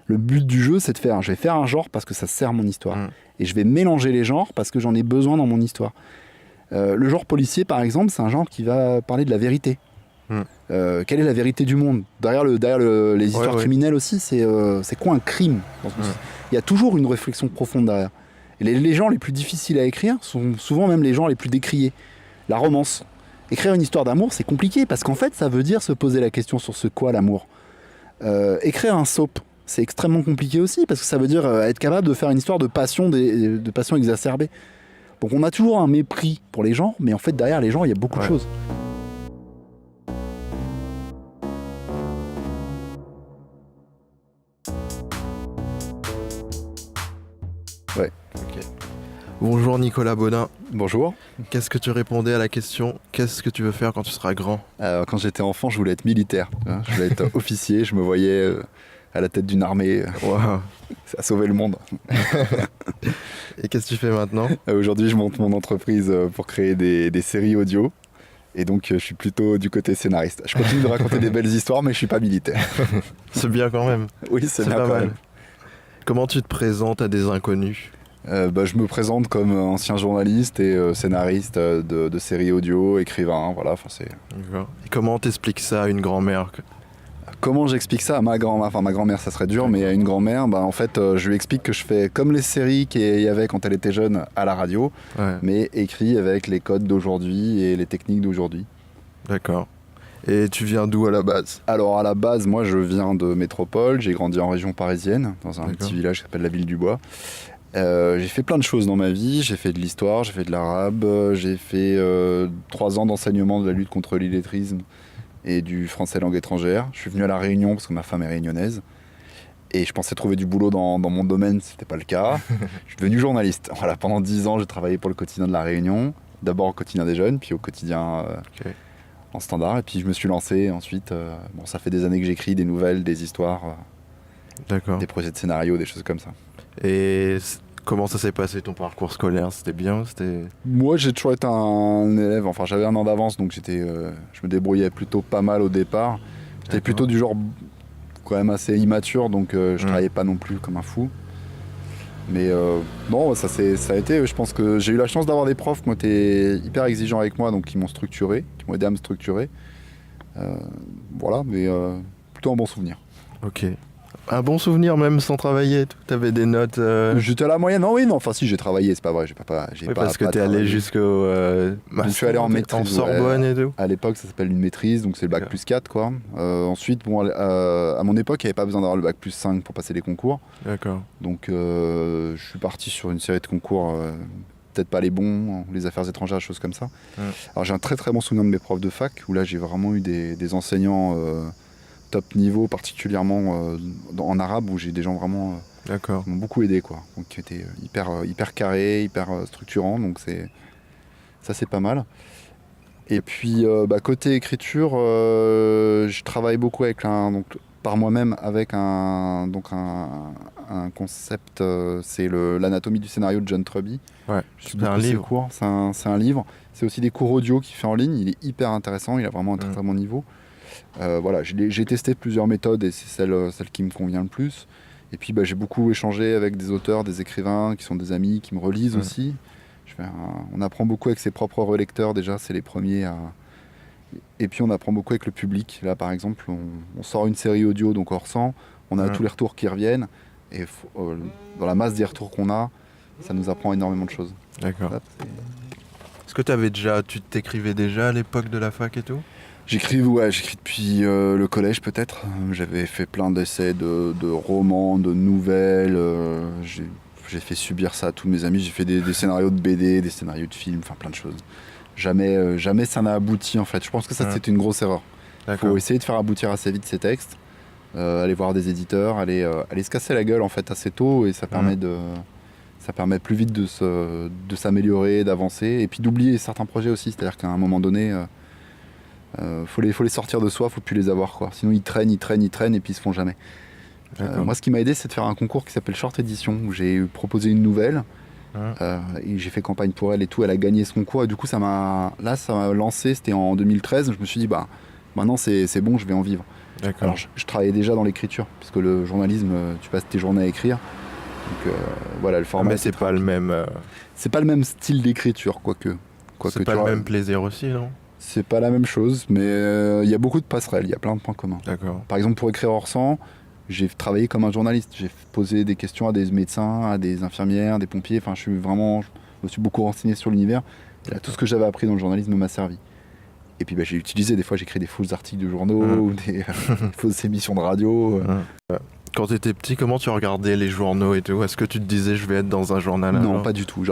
Le but du jeu, c'est de faire, je vais faire un genre parce que ça sert mon histoire. Et je vais mélanger les genres parce que j'en ai besoin dans mon histoire. Le genre policier, par exemple, c'est un genre qui va parler de la vérité. Quelle est la vérité du monde? Derrière les histoires criminelles aussi, c'est quoi un crime? Il y a toujours une réflexion profonde derrière. Et les genres les plus difficiles à écrire sont souvent même les genres les plus décriés. La romance. Écrire une histoire d'amour, c'est compliqué parce qu'en fait, ça veut dire se poser la question sur ce qu'est l'amour. Écrire un soap, c'est extrêmement compliqué aussi parce que ça veut dire être capable de faire une histoire de passion, de passion exacerbée. Donc on a toujours un mépris pour les genres, mais en fait derrière les genres, il y a beaucoup de choses. Ouais. Okay. Bonjour Nicolas Baudin. Bonjour. Qu'est-ce que tu répondais à la question « Qu'est-ce que tu veux faire quand tu seras grand ?» Quand j'étais enfant, je voulais être militaire. Je voulais être officier, je me voyais à la tête d'une armée. Wow. Ça a sauvé le monde. Et qu'est-ce que tu fais maintenant? Aujourd'hui, je monte mon entreprise pour créer des séries audio. Et donc, je suis plutôt du côté scénariste. Je continue de raconter des belles histoires, mais je suis pas militaire. C'est bien quand même. Oui, c'est bien pas quand mal. même. Comment tu te présentes à des inconnus? Je me présente comme ancien journaliste et scénariste de séries audio, écrivain, voilà. D'accord. Et comment t'expliques ça à une grand-mère? Comment j'explique ça à ma grand-mère? Enfin, ma grand-mère, ça serait dur, mais à une grand-mère, en fait, je lui explique que je fais comme les séries qu'il y avait quand elle était jeune à la radio, mais écrit avec les codes d'aujourd'hui et les techniques d'aujourd'hui. D'accord. Et tu viens d'où à la base? Alors à la base, moi je viens de métropole, j'ai grandi en région parisienne, dans un petit village qui s'appelle la Ville-du-Bois. J'ai fait plein de choses dans ma vie, j'ai fait de l'histoire, j'ai fait de l'arabe, j'ai fait 3 ans d'enseignement de la lutte contre l'illettrisme et du français langue étrangère. Je suis venu à La Réunion parce que ma femme est réunionnaise et je pensais trouver du boulot dans mon domaine, c'était pas le cas. Je suis devenu journaliste. Voilà, pendant 10 ans, j'ai travaillé pour le quotidien de La Réunion, d'abord au quotidien des jeunes, puis au quotidien en standard, et puis je me suis lancé ensuite. Ça fait des années que j'écris des nouvelles, des histoires, des projets de scénario, des choses comme ça. Et comment ça s'est passé ton parcours scolaire? C'était bien? Moi, j'ai toujours été un élève, enfin j'avais un an d'avance, donc je me débrouillais plutôt pas mal au départ. J'étais plutôt du genre quand même assez immature, donc je travaillais pas non plus comme un fou. Mais non, ça a été, je pense que j'ai eu la chance d'avoir des profs qui ont été hyper exigeants avec moi, donc qui m'ont structuré, qui m'ont aidé à me structurer. Voilà, mais plutôt un bon souvenir. Ok. Un bon souvenir même sans travailler, t'avais des notes J'étais à la moyenne, enfin si j'ai travaillé, c'est pas vrai, parce que t'es allé jusqu'au je suis allé en maîtrise. En Sorbonne et tout. À l'époque ça s'appelle une maîtrise, donc c'est le bac plus 4 quoi. Ensuite, à mon époque il n'y avait pas besoin d'avoir le bac plus 5 pour passer les concours. D'accord. Donc je suis parti sur une série de concours, peut-être pas les bons, les affaires étrangères, choses comme ça. Alors j'ai un très très bon souvenir de mes profs de fac, où là j'ai vraiment eu des enseignants top niveau, particulièrement en arabe, où j'ai des gens vraiment qui m'ont beaucoup aidé, quoi. Donc qui étaient hyper carrés, hyper structurants, donc ça c'est pas mal. Et puis côté écriture, je travaille beaucoup avec par moi-même avec un concept, c'est l'anatomie du scénario de John Truby. Ouais, c'est un livre. C'est un livre. C'est aussi des cours audio qu'il fait en ligne. Il est hyper intéressant. Il a vraiment un très très bon niveau. Voilà, j'ai testé plusieurs méthodes et c'est celle qui me convient le plus. Et puis j'ai beaucoup échangé avec des auteurs, des écrivains qui sont des amis, qui me relisent aussi. On apprend beaucoup avec ses propres relecteurs déjà, c'est les premiers à... Et puis on apprend beaucoup avec le public. Là par exemple, on sort une série audio, donc on ressent, on a tous les retours qui reviennent. Et dans la masse des retours qu'on a, ça nous apprend énormément de choses. D'accord. Est-ce que tu t'écrivais déjà à l'époque de la fac et tout? J'écris depuis le collège peut-être. J'avais fait plein d'essais de romans, de nouvelles. J'ai fait subir ça à tous mes amis. J'ai fait des scénarios de BD, des scénarios de films, enfin plein de choses. Jamais ça n'a abouti en fait. Je pense que ça c'était une grosse erreur. Il faut essayer de faire aboutir assez vite ces textes. Aller voir des éditeurs, aller se casser la gueule en fait assez tôt, et ça permet plus vite de s'améliorer, d'avancer, et puis d'oublier certains projets aussi. C'est-à-dire qu'à un moment donné, faut les sortir de soi, faut plus les avoir quoi. Sinon ils traînent et puis ils se font jamais. Moi ce qui m'a aidé, c'est de faire un concours qui s'appelle Short Edition, où j'ai proposé une nouvelle. Et j'ai fait campagne pour elle et tout, elle a gagné ce concours, et du coup ça m'a lancé, c'était en 2013, je me suis dit maintenant c'est bon, je vais en vivre. D'accord. Alors je travaillais déjà dans l'écriture, puisque le journalisme, tu passes tes journées à écrire. Donc voilà, le format. Mais c'est pas le même. C'est pas le même style d'écriture, quoique. C'est pas le même plaisir aussi, non? C'est pas la même chose, mais il y a beaucoup de passerelles, il y a plein de points communs. D'accord. Par exemple, pour écrire Orsan, j'ai travaillé comme un journaliste. J'ai posé des questions à des médecins, à des infirmières, des pompiers. Enfin, je me suis beaucoup renseigné sur l'univers. Et là, tout ce que j'avais appris dans le journalisme m'a servi. Et puis j'ai utilisé, des fois j'écris des faux articles de journaux ou des fausses émissions de radio. Quand tu étais petit, comment tu regardais les journaux et tout? Est-ce que tu te disais je vais être dans un journal? Non, alors pas du tout. J'y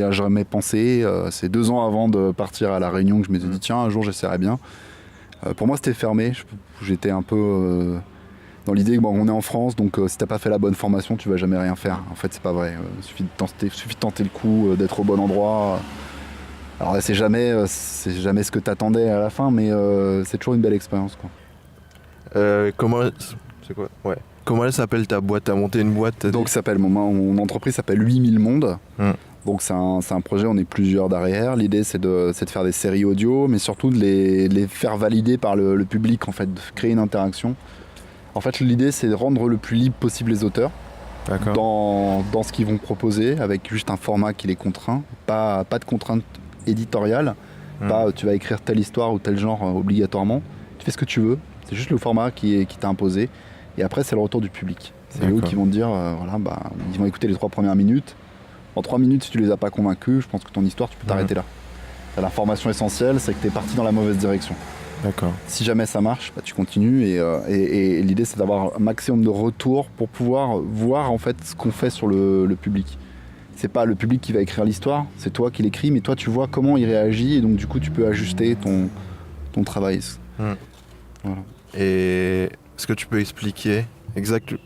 ai jamais pensé. C'est 2 ans avant de partir à La Réunion que je m'étais dit tiens, un jour j'essaierai bien. Pour moi c'était fermé. J'étais un peu dans l'idée que on est en France, donc si t'as pas fait la bonne formation, tu vas jamais rien faire. En fait c'est pas vrai. Il suffit de tenter le coup, d'être au bon endroit. Alors c'est jamais ce que t'attendais à la fin, mais c'est toujours une belle expérience, quoi. C'est quoi? Ouais. Comment elle s'appelle ta boîte? T'as monté une boîte? Donc mon entreprise s'appelle 8000 mondes. Donc c'est un projet, on est plusieurs derrière. L'idée c'est de faire des séries audio, mais surtout de les faire valider par le public, en fait, de créer une interaction. En fait l'idée c'est de rendre le plus libre possible les auteurs. Dans ce qu'ils vont proposer, avec juste un format qui les contraint, pas de contraintes éditoriales, pas tu vas écrire telle histoire ou tel genre obligatoirement. Tu fais ce que tu veux, c'est juste le format qui t'a imposé. Et après, c'est le retour du public. C'est eux qui vont te dire, ils vont écouter les 3 premières minutes. En 3 minutes, si tu les as pas convaincus, je pense que ton histoire, tu peux t'arrêter là. L'information essentielle, c'est que tu es parti dans la mauvaise direction. D'accord. Si jamais ça marche, tu continues. Et l'idée, c'est d'avoir un maximum de retours pour pouvoir voir en fait ce qu'on fait sur le public. C'est pas le public qui va écrire l'histoire, c'est toi qui l'écris, mais toi, tu vois comment il réagit. Et donc, du coup, tu peux ajuster ton travail. Voilà. Et est-ce que tu peux expliquer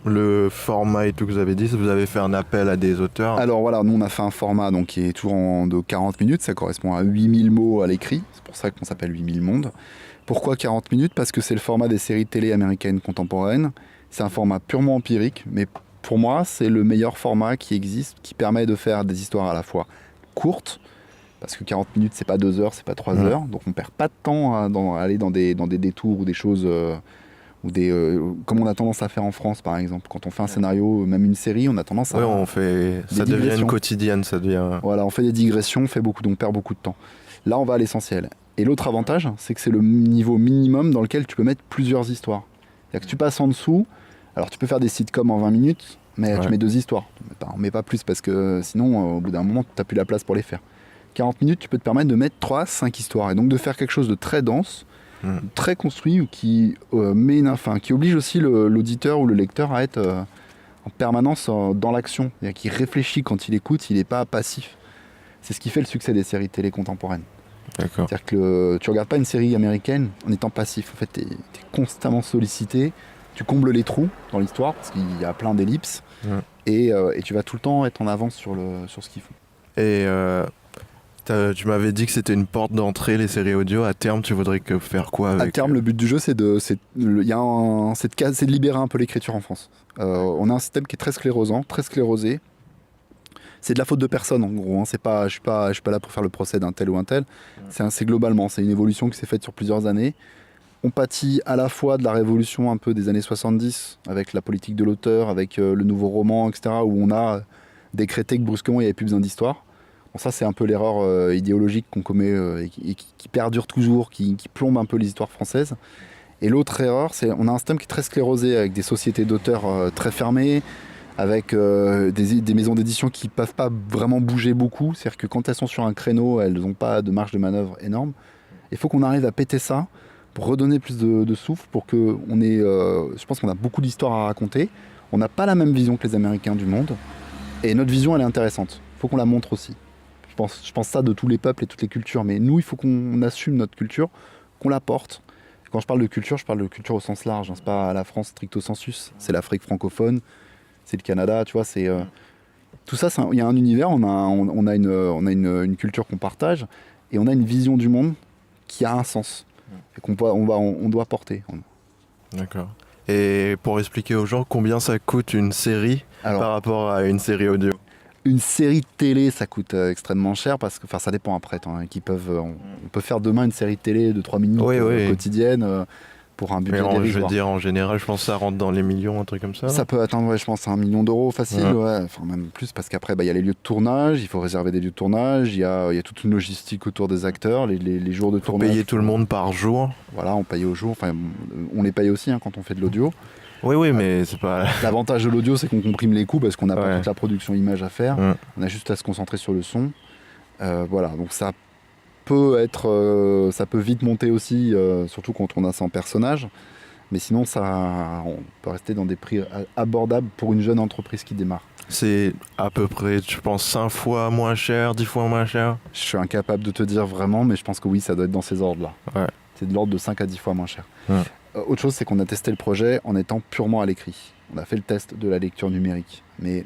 le format et tout que vous avez dit? Vous avez fait un appel à des auteurs? Alors voilà, nous on a fait un format donc, qui est toujours de 40 minutes, ça correspond à 8000 mots à l'écrit, c'est pour ça qu'on s'appelle 8000 mondes. Pourquoi 40 minutes? Parce que c'est le format des séries télé américaines contemporaines, c'est un format purement empirique, mais pour moi c'est le meilleur format qui existe, qui permet de faire des histoires à la fois courtes, parce que 40 minutes c'est pas 2 heures, c'est pas 3 heures, donc on perd pas de temps à aller dans des détours ou des choses... comme on a tendance à faire en France par exemple, quand on fait un scénario, même une série, on a tendance à... ça devient une quotidienne, ça devient... Voilà, on fait des digressions, on perd beaucoup de temps. Là, on va à l'essentiel. Et l'autre avantage, c'est que c'est le niveau minimum dans lequel tu peux mettre plusieurs histoires. C'est-à-dire que tu passes en dessous, alors tu peux faire des sitcoms en 20 minutes, mais tu mets 2 histoires. On met pas plus parce que sinon, au bout d'un moment, tu n'as plus la place pour les faire. 40 minutes, tu peux te permettre de mettre 3-5 histoires et donc de faire quelque chose de très dense, très construit, qui oblige aussi l'auditeur ou le lecteur à être en permanence dans l'action, c'est-à-dire qu'il réfléchit quand il écoute, il n'est pas passif. C'est ce qui fait le succès des séries télé contemporaines. D'accord. C'est-à-dire que tu regardes pas une série américaine en étant passif. En fait, tu es constamment sollicité, tu combles les trous dans l'histoire parce qu'il y a plein d'ellipses et tu vas tout le temps être en avance sur ce qu'ils font. Et tu m'avais dit que c'était une porte d'entrée, les séries audio. À terme, tu voudrais faire quoi avec... À terme, le but du jeu, c'est de libérer un peu l'écriture en France. On a un système qui est très sclérosé. C'est de la faute de personne, en gros. Je suis pas là pour faire le procès d'un tel ou un tel. C'est globalement, c'est une évolution qui s'est faite sur plusieurs années. On pâtit à la fois de la révolution un peu des années 70, avec la politique de l'auteur, avec le nouveau roman, etc., où on a décrété que brusquement, il n'y avait plus besoin d'histoire. Bon, ça, c'est un peu l'erreur idéologique qu'on commet et qui perdure toujours, qui plombe un peu les histoires françaises. Et l'autre erreur, c'est on a un système qui est très sclérosé, avec des sociétés d'auteurs très fermées, avec des maisons d'édition qui ne peuvent pas vraiment bouger beaucoup. C'est-à-dire que quand elles sont sur un créneau, elles n'ont pas de marge de manœuvre énorme. Il faut qu'on arrive à péter ça pour redonner plus de souffle, pour qu'on ait... je pense qu'on a beaucoup d'histoires à raconter. On n'a pas la même vision que les Américains du monde. Et notre vision, elle est intéressante. Il faut qu'on la montre aussi. Je pense ça de tous les peuples et toutes les cultures. Mais nous, il faut qu'on assume notre culture, qu'on la porte. Quand je parle de culture au sens large. C'est pas la France stricto sensus. C'est l'Afrique francophone, c'est le Canada, tu vois. Tout ça, il y a un univers, on a une culture qu'on partage et on a une vision du monde qui a un sens et on doit porter. D'accord. Et pour expliquer aux gens combien ça coûte une série par rapport à une série audio? Une série télé, ça coûte extrêmement cher parce que, ça dépend après. On peut faire demain une série télé de 3 minutes quotidienne. pour un budget Mais je veux dérisoire. dire, en général, je pense que ça rentre dans les millions, un truc comme ça. Ça peut atteindre, ouais, je pense, 1 million d'euros facile, ouais. Enfin même plus, parce qu'après, il y a les lieux de tournage, il faut réserver des lieux de tournage, il y a toute une logistique autour des acteurs, les jours de Faut tournage. payer tout le monde par jour. Voilà, on paye au jour, enfin on les paye aussi quand on fait de l'audio. Oui, mais c'est pas... L'avantage de l'audio, c'est qu'on comprime les coûts parce qu'on n'a pas toute la production image à faire, Ouais. on a juste à se concentrer sur le son. Voilà, donc ça peut vite monter aussi, surtout quand on a 100 personnages. Mais sinon, on peut rester dans des prix abordables pour une jeune entreprise qui démarre. C'est à peu près, je pense, 5 fois moins cher, 10 fois moins cher. Je suis incapable de te dire vraiment, mais je pense que oui, ça doit être dans ces ordres-là. Ouais. C'est de l'ordre de 5 à 10 fois moins cher. Ouais. Autre chose, c'est qu'on a testé le projet en étant purement à l'écrit. On a fait le test de la lecture numérique. Mais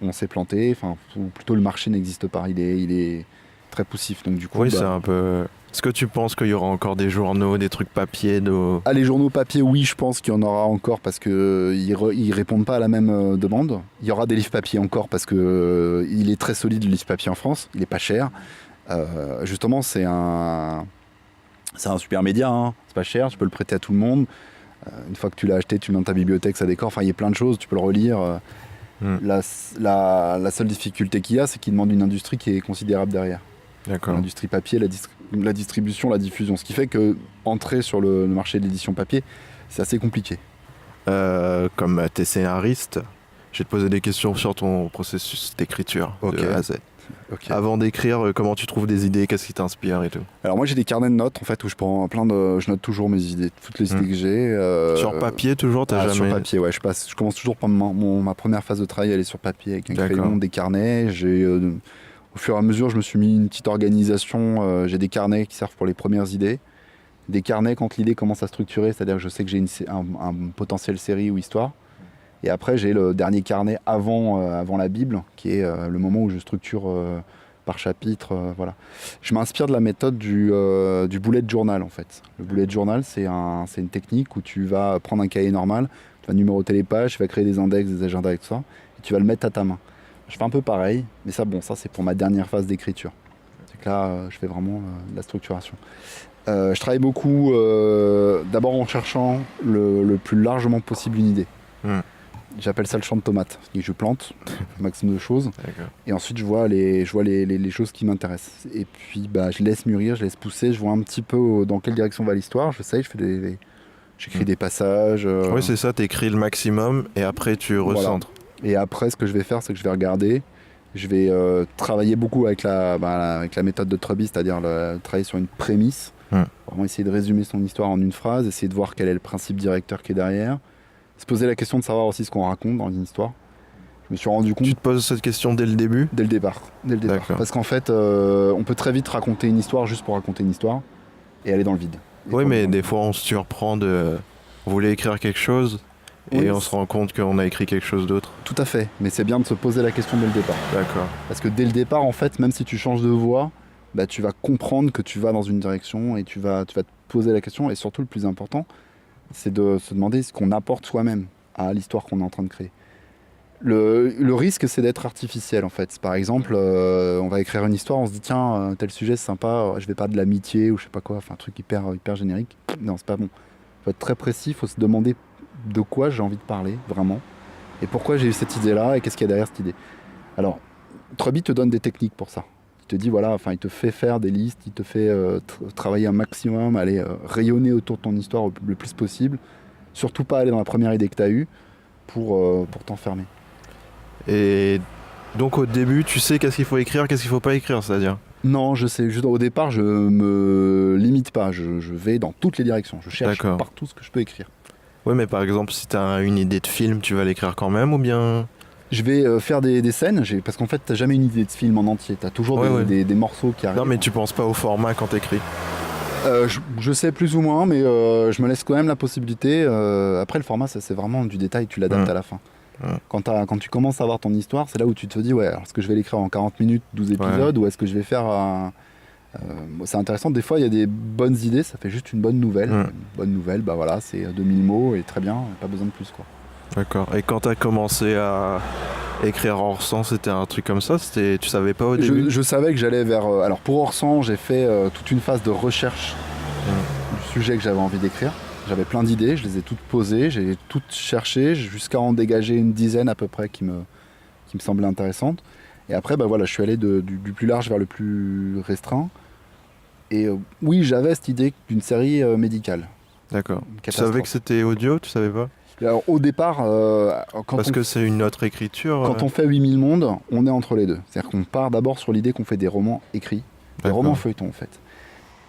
on s'est planté, ou plutôt le marché n'existe pas. Il est très poussif. Donc du coup, Oui, c'est un peu... Est-ce que tu penses qu'il y aura encore des journaux, des trucs papier les journaux papier, oui, je pense qu'il y en aura encore parce qu'ils répondent pas à la même demande. Il y aura des livres papier encore parce que il est très solide le livre papier en France. Il est pas cher. Justement, c'est un super média. Hein. C'est pas cher. Tu peux le prêter à tout le monde. Une fois que tu l'as acheté, tu mets dans ta bibliothèque, ça décore. Enfin, il y a plein de choses. Tu peux le relire. La seule difficulté qu'il y a, c'est qu'il demande une industrie qui est considérable derrière. D'accord. L'industrie papier, la distribution, la diffusion. Ce qui fait que entrer sur le marché de l'édition papier, c'est assez compliqué. Comme t'es scénariste, je vais te poser des questions sur ton processus d'écriture de A à Z. Okay. Avant d'écrire, comment tu trouves des idées, qu'est-ce qui t'inspire et tout? Alors moi j'ai des carnets de notes en fait où je note toujours mes idées, toutes les idées que j'ai. Sur papier toujours, t'as jamais... Sur papier, ouais. Je commence toujours par ma première phase de travail, elle est sur papier avec un crayon, des carnets. Au fur et à mesure, je me suis mis une petite organisation. J'ai des carnets qui servent pour les premières idées. Des carnets quand l'idée commence à structurer, c'est-à-dire que je sais que j'ai un potentiel série ou histoire. Et après, j'ai le dernier carnet avant la Bible, qui est le moment où je structure par chapitre. Voilà. Je m'inspire de la méthode du bullet journal, en fait. Le bullet journal, c'est une technique où tu vas prendre un cahier normal, tu vas numéroter les pages, tu vas créer des index, des agendas et tout ça, et tu vas le mettre à ta main. Je fais un peu pareil, mais ça c'est pour ma dernière phase d'écriture. C'est que là, je fais vraiment de la structuration. Je travaille beaucoup, d'abord en cherchant le plus largement possible une idée. J'appelle ça le champ de tomates. Je plante un maximum de choses. D'accord. Et ensuite, je vois les choses qui m'intéressent. Et puis, je laisse mûrir, je laisse pousser. Je vois un petit peu dans quelle direction va l'histoire. J'écris des passages. Oui, c'est ça, t'écris le maximum et après tu recentres. Et après, ce que je vais faire, c'est que je vais regarder. Je vais travailler beaucoup avec la méthode de Truby, c'est-à-dire travailler sur une prémisse. Vraiment essayer de résumer son histoire en une phrase, essayer de voir quel est le principe directeur qui est derrière. Se poser la question de savoir aussi ce qu'on raconte dans une histoire. Je me suis rendu compte... Tu te poses cette question dès le début ? Dès le départ. Parce qu'en fait, on peut très vite raconter une histoire juste pour raconter une histoire et aller dans le vide. Oui, mais des fois on se surprend on voulait écrire quelque chose et on se rend compte qu'on a écrit quelque chose d'autre. Tout à fait, mais c'est bien de se poser la question dès le départ. D'accord. Parce que dès le départ, en fait, même si tu changes de voie, tu vas comprendre que tu vas dans une direction et tu vas te poser la question. Et surtout, le plus important, c'est de se demander ce qu'on apporte soi-même à l'histoire qu'on est en train de créer. Le risque, c'est d'être artificiel, en fait. Par exemple, on va écrire une histoire, on se dit tiens, tel sujet c'est sympa, je vais pas de l'amitié ou je sais pas quoi, enfin un truc hyper générique. Non, c'est pas bon. Il faut être très précis, il faut se demander de quoi j'ai envie de parler, vraiment, et pourquoi j'ai eu cette idée-là, et qu'est-ce qu'il y a derrière cette idée. Alors, Truby te donne des techniques pour ça. Il te dit, voilà, enfin, il te fait faire des listes, il te fait travailler un maximum, aller rayonner autour de ton histoire le plus possible, surtout pas aller dans la première idée que tu as eue pour t'enfermer. Et donc au début, tu sais qu'est-ce qu'il faut écrire, qu'est-ce qu'il faut pas écrire, c'est-à-dire ? Non, je sais. Juste au départ, je me limite pas. Je vais dans toutes les directions. Je cherche partout ce que je peux écrire. Oui, mais par exemple, si tu as une idée de film, tu vas l'écrire quand même ou bien... Je vais faire des scènes, parce qu'en fait, t'as jamais une idée de film en entier. T'as toujours des morceaux qui arrivent. Non, mais tu penses pas au format quand t'écris. Je sais plus ou moins, mais je me laisse quand même la possibilité. Après, le format, c'est vraiment du détail, tu l'adaptes à la fin. Quand tu commences à avoir ton histoire, c'est là où tu te dis, ouais, alors est-ce que je vais l'écrire en 40 minutes, 12 épisodes, ou est-ce que je vais faire c'est intéressant, des fois il y a des bonnes idées, ça fait juste une bonne nouvelle. Une bonne nouvelle, voilà, c'est 2000 mots et très bien, pas besoin de plus, quoi. D'accord. Et quand t'as commencé à écrire Orsan, c'était un truc comme ça, tu savais pas au début ? Je savais que j'allais vers... alors pour Orsan, j'ai fait toute une phase de recherche du sujet que j'avais envie d'écrire. J'avais plein d'idées, je les ai toutes posées, j'ai toutes cherché jusqu'à en dégager une dizaine à peu près qui me semblaient intéressantes. Et après, je suis allé du plus large vers le plus restreint. Et oui, j'avais cette idée d'une série médicale. D'accord. Tu savais que c'était audio, tu savais pas? Alors, au départ, Parce que c'est une autre écriture. Quand on fait 8000 mondes, on est entre les deux. C'est-à-dire qu'on part d'abord sur l'idée qu'on fait des romans écrits, des romans feuilletons en fait.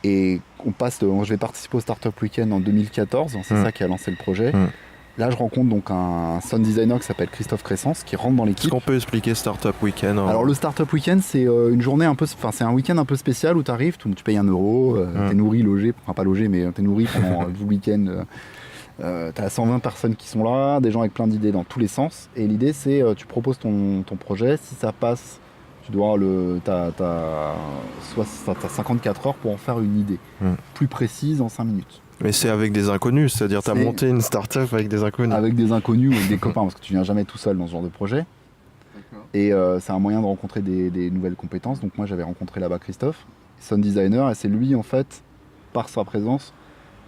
Et je vais participer au Startup Weekend en 2014, c'est ça qui a lancé le projet. Là, je rencontre donc un sound designer qui s'appelle Christophe Cressens, qui rentre dans l'équipe. Est-ce qu'on peut expliquer Startup Weekend Alors, le Startup Weekend, c'est une journée c'est un week-end un peu spécial où tu arrives, tu payes 1 euro, t'es nourri, logé, enfin pas logé, mais t'es nourri pendant tout le week-end. T'as 120 personnes qui sont là, des gens avec plein d'idées dans tous les sens. Et l'idée, c'est tu proposes ton projet, si ça passe, tu dois t'as 54 heures pour en faire une idée plus précise en 5 minutes. Mais c'est avec des inconnus, c'est-à-dire t'as monté une start-up avec des inconnus. Avec des inconnus ou avec des copains, parce que tu viens jamais tout seul dans ce genre de projet. Et c'est un moyen de rencontrer des nouvelles compétences. Donc moi j'avais rencontré là-bas Christophe, sound designer, et c'est lui en fait, par sa présence,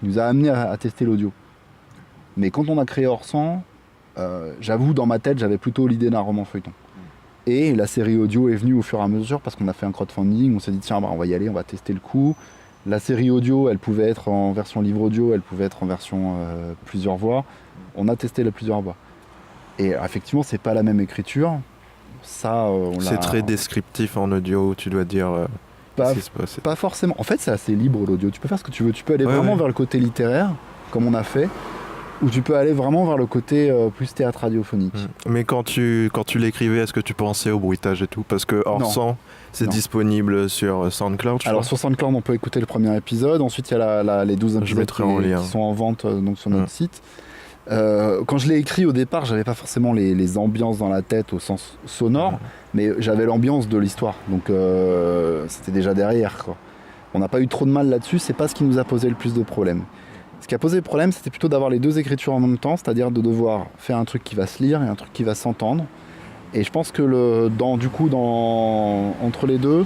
nous a amené à tester l'audio. Mais quand on a créé Orsan, j'avoue dans ma tête j'avais plutôt l'idée d'un roman feuilleton. Et la série audio est venue au fur et à mesure parce qu'on a fait un crowdfunding, on s'est dit tiens on va y aller, on va tester le coup. La série audio, elle pouvait être en version livre audio, elle pouvait être en version plusieurs voix. On a testé les plusieurs voix. Et effectivement, c'est pas la même écriture. C'est très descriptif en audio, tu dois dire ce qui se passe. Pas forcément. En fait, c'est assez libre l'audio. Tu peux faire ce que tu veux. Tu peux aller vraiment vers le côté littéraire, comme on a fait, ou tu peux aller vraiment vers le côté plus théâtre radiophonique. Mais quand tu l'écrivais, est-ce que tu pensais au bruitage et tout? Parce que Orsan, c'est disponible sur SoundCloud. Alors sur SoundCloud, on peut écouter le premier épisode. Ensuite, il y a les 12 épisodes qui sont en vente donc, sur notre site. Quand je l'ai écrit au départ, j'avais pas forcément les ambiances dans la tête au sens sonore, mais j'avais l'ambiance de l'histoire. Donc c'était déjà derrière, quoi. On n'a pas eu trop de mal là-dessus, c'est pas ce qui nous a posé le plus de problèmes. Ce qui a posé le problème, c'était plutôt d'avoir les deux écritures en même temps, c'est-à-dire de devoir faire un truc qui va se lire et un truc qui va s'entendre. Et je pense que entre les deux,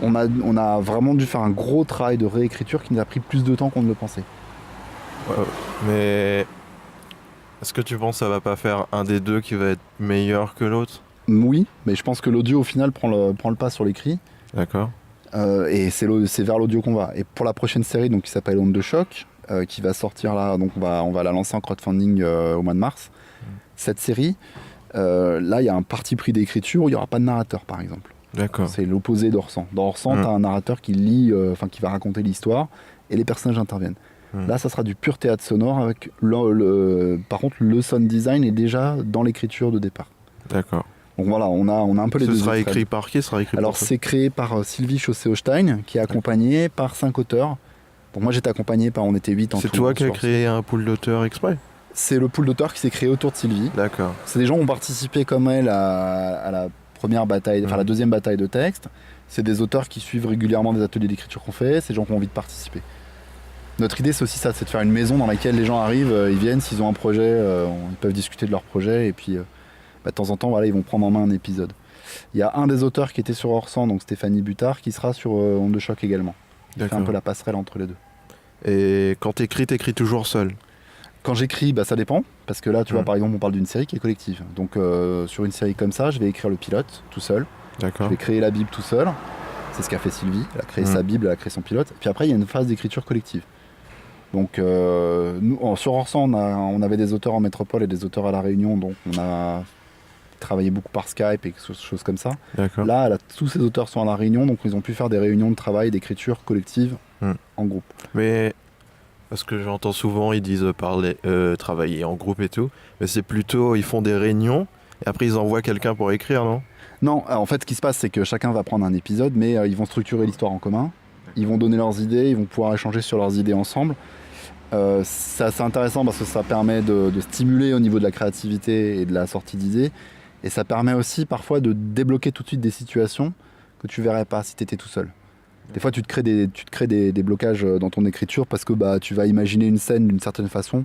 on a vraiment dû faire un gros travail de réécriture qui nous a pris plus de temps qu'on ne le pensait. Mais est-ce que tu penses que ça va pas faire un des deux qui va être meilleur que l'autre? Oui, mais je pense que l'audio au final prend le pas sur l'écrit. D'accord. Et c'est vers l'audio qu'on va. Et pour la prochaine série donc, qui s'appelle Onde de choc, qui va sortir là, donc on va la lancer en crowdfunding au mois de mars. Cette série, là il y a un parti pris d'écriture où il n'y aura pas de narrateur par exemple. D'accord. C'est l'opposé d'Orsan. Dans Orsan, tu as un narrateur qui lit, qui va raconter l'histoire et les personnages interviennent. Là, ça sera du pur théâtre sonore avec par contre le sound design est déjà dans l'écriture de départ. D'accord. Donc voilà, on a un peu les deux. Ce sera écrit par qui? Alors c'est créé par Sylvie Chaussé-Hochstein, qui est accompagnée par 5 auteurs. Donc moi j'étais accompagné on était 8 en tout. C'est toi qui as créé un pool d'auteurs exprès? C'est le pool d'auteurs qui s'est créé autour de Sylvie. D'accord. C'est des gens qui ont participé comme elle à la première bataille, enfin la deuxième bataille de texte. C'est des auteurs qui suivent régulièrement des ateliers d'écriture qu'on fait, c'est des gens qui ont envie de participer. Notre idée c'est aussi ça, c'est de faire une maison dans laquelle les gens arrivent, ils viennent, s'ils ont un projet, ils peuvent discuter de leur projet et puis de temps en temps voilà, ils vont prendre en main un épisode. Il y a un des auteurs qui était sur Orsan, donc Stéphanie Butard, qui sera sur Onde de choc également. Il fait un peu la passerelle entre les deux. Et quand t'écris toujours seul? Quand j'écris, ça dépend, parce que là tu vois par exemple on parle d'une série qui est collective. Donc sur une série comme ça, je vais écrire le pilote tout seul. D'accord. Je vais créer la Bible tout seul. C'est ce qu'a fait Sylvie, elle a créé sa Bible, elle a créé son pilote. Puis après il y a une phase d'écriture collective. Donc nous, sur Orsan, on avait des auteurs en métropole et des auteurs à La Réunion, donc on a travaillé beaucoup par Skype et choses comme ça. D'accord. Là, tous ces auteurs sont à La Réunion, donc ils ont pu faire des réunions de travail, d'écriture collective en groupe. Mais parce que j'entends souvent, ils disent travailler en groupe et tout, mais c'est plutôt, ils font des réunions et après ils envoient quelqu'un pour écrire, non? Non, en fait ce qui se passe c'est que chacun va prendre un épisode, mais ils vont structurer l'histoire en commun. Ils vont donner leurs idées, ils vont pouvoir échanger sur leurs idées ensemble. C'est assez intéressant parce que ça permet de stimuler au niveau de la créativité et de la sortie d'idées. Et ça permet aussi parfois de débloquer tout de suite des situations que tu verrais pas si tu étais tout seul. Des fois tu te crées des blocages dans ton écriture parce que tu vas imaginer une scène d'une certaine façon.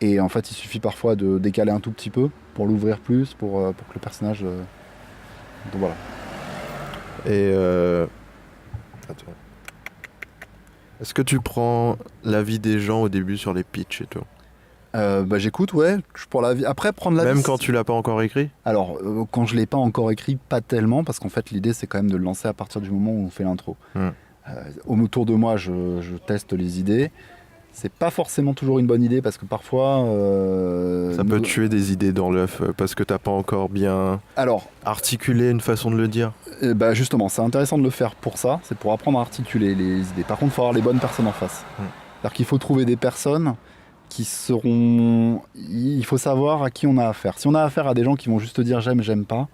Et en fait il suffit parfois de décaler un tout petit peu pour l'ouvrir plus, pour que le personnage... Donc voilà. Et... Attends. Est-ce que tu prends l'avis des gens au début sur les pitchs et tout? J'écoute, ouais. Pour la vie. Après, prendre l'avis. Même quand tu l'as pas encore écrit? Alors, quand je l'ai pas encore écrit, pas tellement, parce qu'en fait, l'idée, c'est quand même de le lancer à partir du moment où on fait l'intro. Autour de moi, je teste les idées. C'est pas forcément toujours une bonne idée, parce que parfois... Ça peut tuer des idées dans l'œuf, parce que t'as pas encore bien articulé une façon de le dire. Justement, c'est intéressant de le faire pour ça, c'est pour apprendre à articuler les idées. Par contre, il faut avoir les bonnes personnes en face. C'est-à-dire qu'il faut trouver des personnes qui seront... Il faut savoir à qui on a affaire. Si on a affaire à des gens qui vont juste te dire j'aime pas,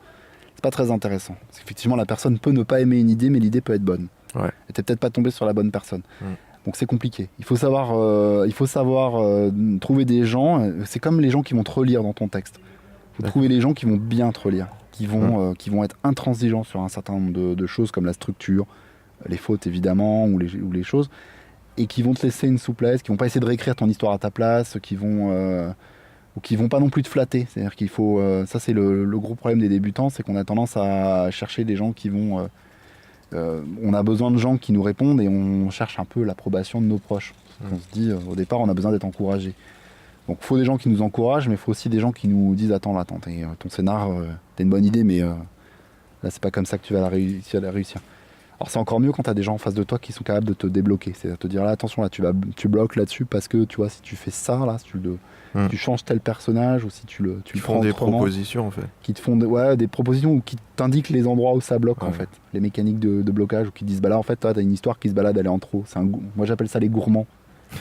c'est pas très intéressant. Parce qu'effectivement, la personne peut ne pas aimer une idée, mais l'idée peut être bonne. Ouais. Et t'es peut-être pas tombé sur la bonne personne. Donc c'est compliqué. Il faut savoir trouver des gens. C'est comme les gens qui vont te relire dans ton texte. Il faut trouver les gens qui vont bien te relire, qui vont être intransigeants sur un certain nombre de choses comme la structure, les fautes évidemment, ou les choses, et qui vont te laisser une souplesse, qui vont pas essayer de réécrire ton histoire à ta place, qui vont pas non plus te flatter. C'est-à-dire qu'il faut... ça c'est le gros problème des débutants, c'est qu'on a tendance à chercher des gens qui vont... on a besoin de gens qui nous répondent et on cherche un peu l'approbation de nos proches. On se dit, au départ, on a besoin d'être encouragé. Donc il faut des gens qui nous encouragent, mais il faut aussi des gens qui nous disent attends, ton scénar, t'as une bonne idée, mais là c'est pas comme ça que tu vas la réussir. Alors c'est encore mieux quand t'as des gens en face de toi qui sont capables de te débloquer, c'est-à-dire te dire là attention, là tu bloques là-dessus parce que tu vois, si tu fais ça, là, si tu changes tel personnage, ou si tu le prends des autrement, propositions en fait. qui te font des propositions, ou qui t'indiquent les endroits où ça bloque en fait, les mécaniques de blocage, ou qui disent bah là en fait toi t'as une histoire qui se balade, elle est en trop. Moi j'appelle ça les gourmands.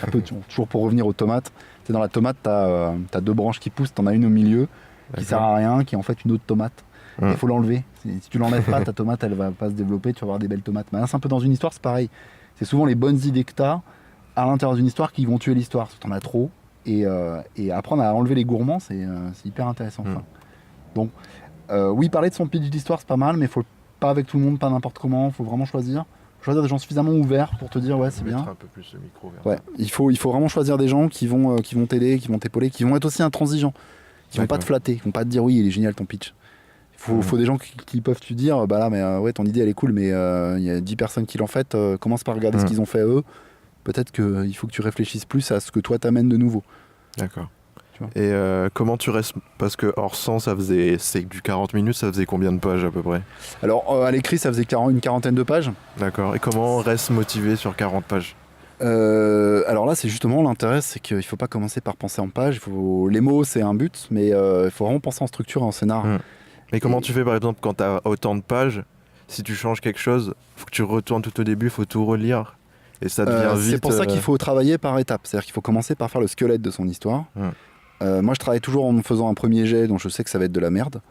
Un peu, toujours pour revenir aux tomates, c'est dans la tomate t'as deux branches qui poussent, t'en as une au milieu qui sert à rien, qui est en fait une autre tomate. Il faut l'enlever. Si tu l'enlèves pas, ta tomate elle va pas se développer, tu vas avoir des belles tomates. Mais là, c'est un peu dans une histoire, c'est pareil. C'est souvent les bonnes idées que t'as à l'intérieur d'une histoire qui vont tuer l'histoire. Si t'en as trop, et apprendre à enlever les gourmands, c'est hyper intéressant. Donc oui, parler de son pitch d'histoire c'est pas mal, mais faut pas avec tout le monde, pas n'importe comment. Faut vraiment choisir des gens suffisamment ouverts pour te dire ouais c'est bien. Un peu plus le micro vers ouais, il faut vraiment choisir des gens qui vont t'aider, qui vont t'épauler, qui vont être aussi intransigeants, qui vont pas te flatter, qui vont pas te dire oui il est génial ton pitch. Il faut des gens qui peuvent te dire bah là mais ouais ton idée elle est cool, mais il y a 10 personnes qui l'ont faite, commence par regarder ce qu'ils ont fait eux. Peut-être qu'il faut que tu réfléchisses plus à ce que toi t'amènes de nouveau. D'accord. Et comment tu restes, parce que hors 100 c'est du 40 minutes, ça faisait combien de pages à peu près? Alors à l'écrit ça faisait une quarantaine de pages. D'accord. Et comment on reste motivé sur 40 pages? Alors là c'est justement l'intérêt, c'est qu'il faut pas commencer par penser en pages. Les mots c'est un but, mais il faut vraiment penser en structure et en scénar. Mais comment tu fais par exemple quand tu as autant de pages? Si tu changes quelque chose, faut que tu retournes tout au début, il faut tout relire. Et ça devient vite... C'est pour ça qu'il faut travailler par étapes. C'est-à-dire qu'il faut commencer par faire le squelette de son histoire. Moi je travaille toujours en me faisant un premier jet dont je sais que ça va être de la merde.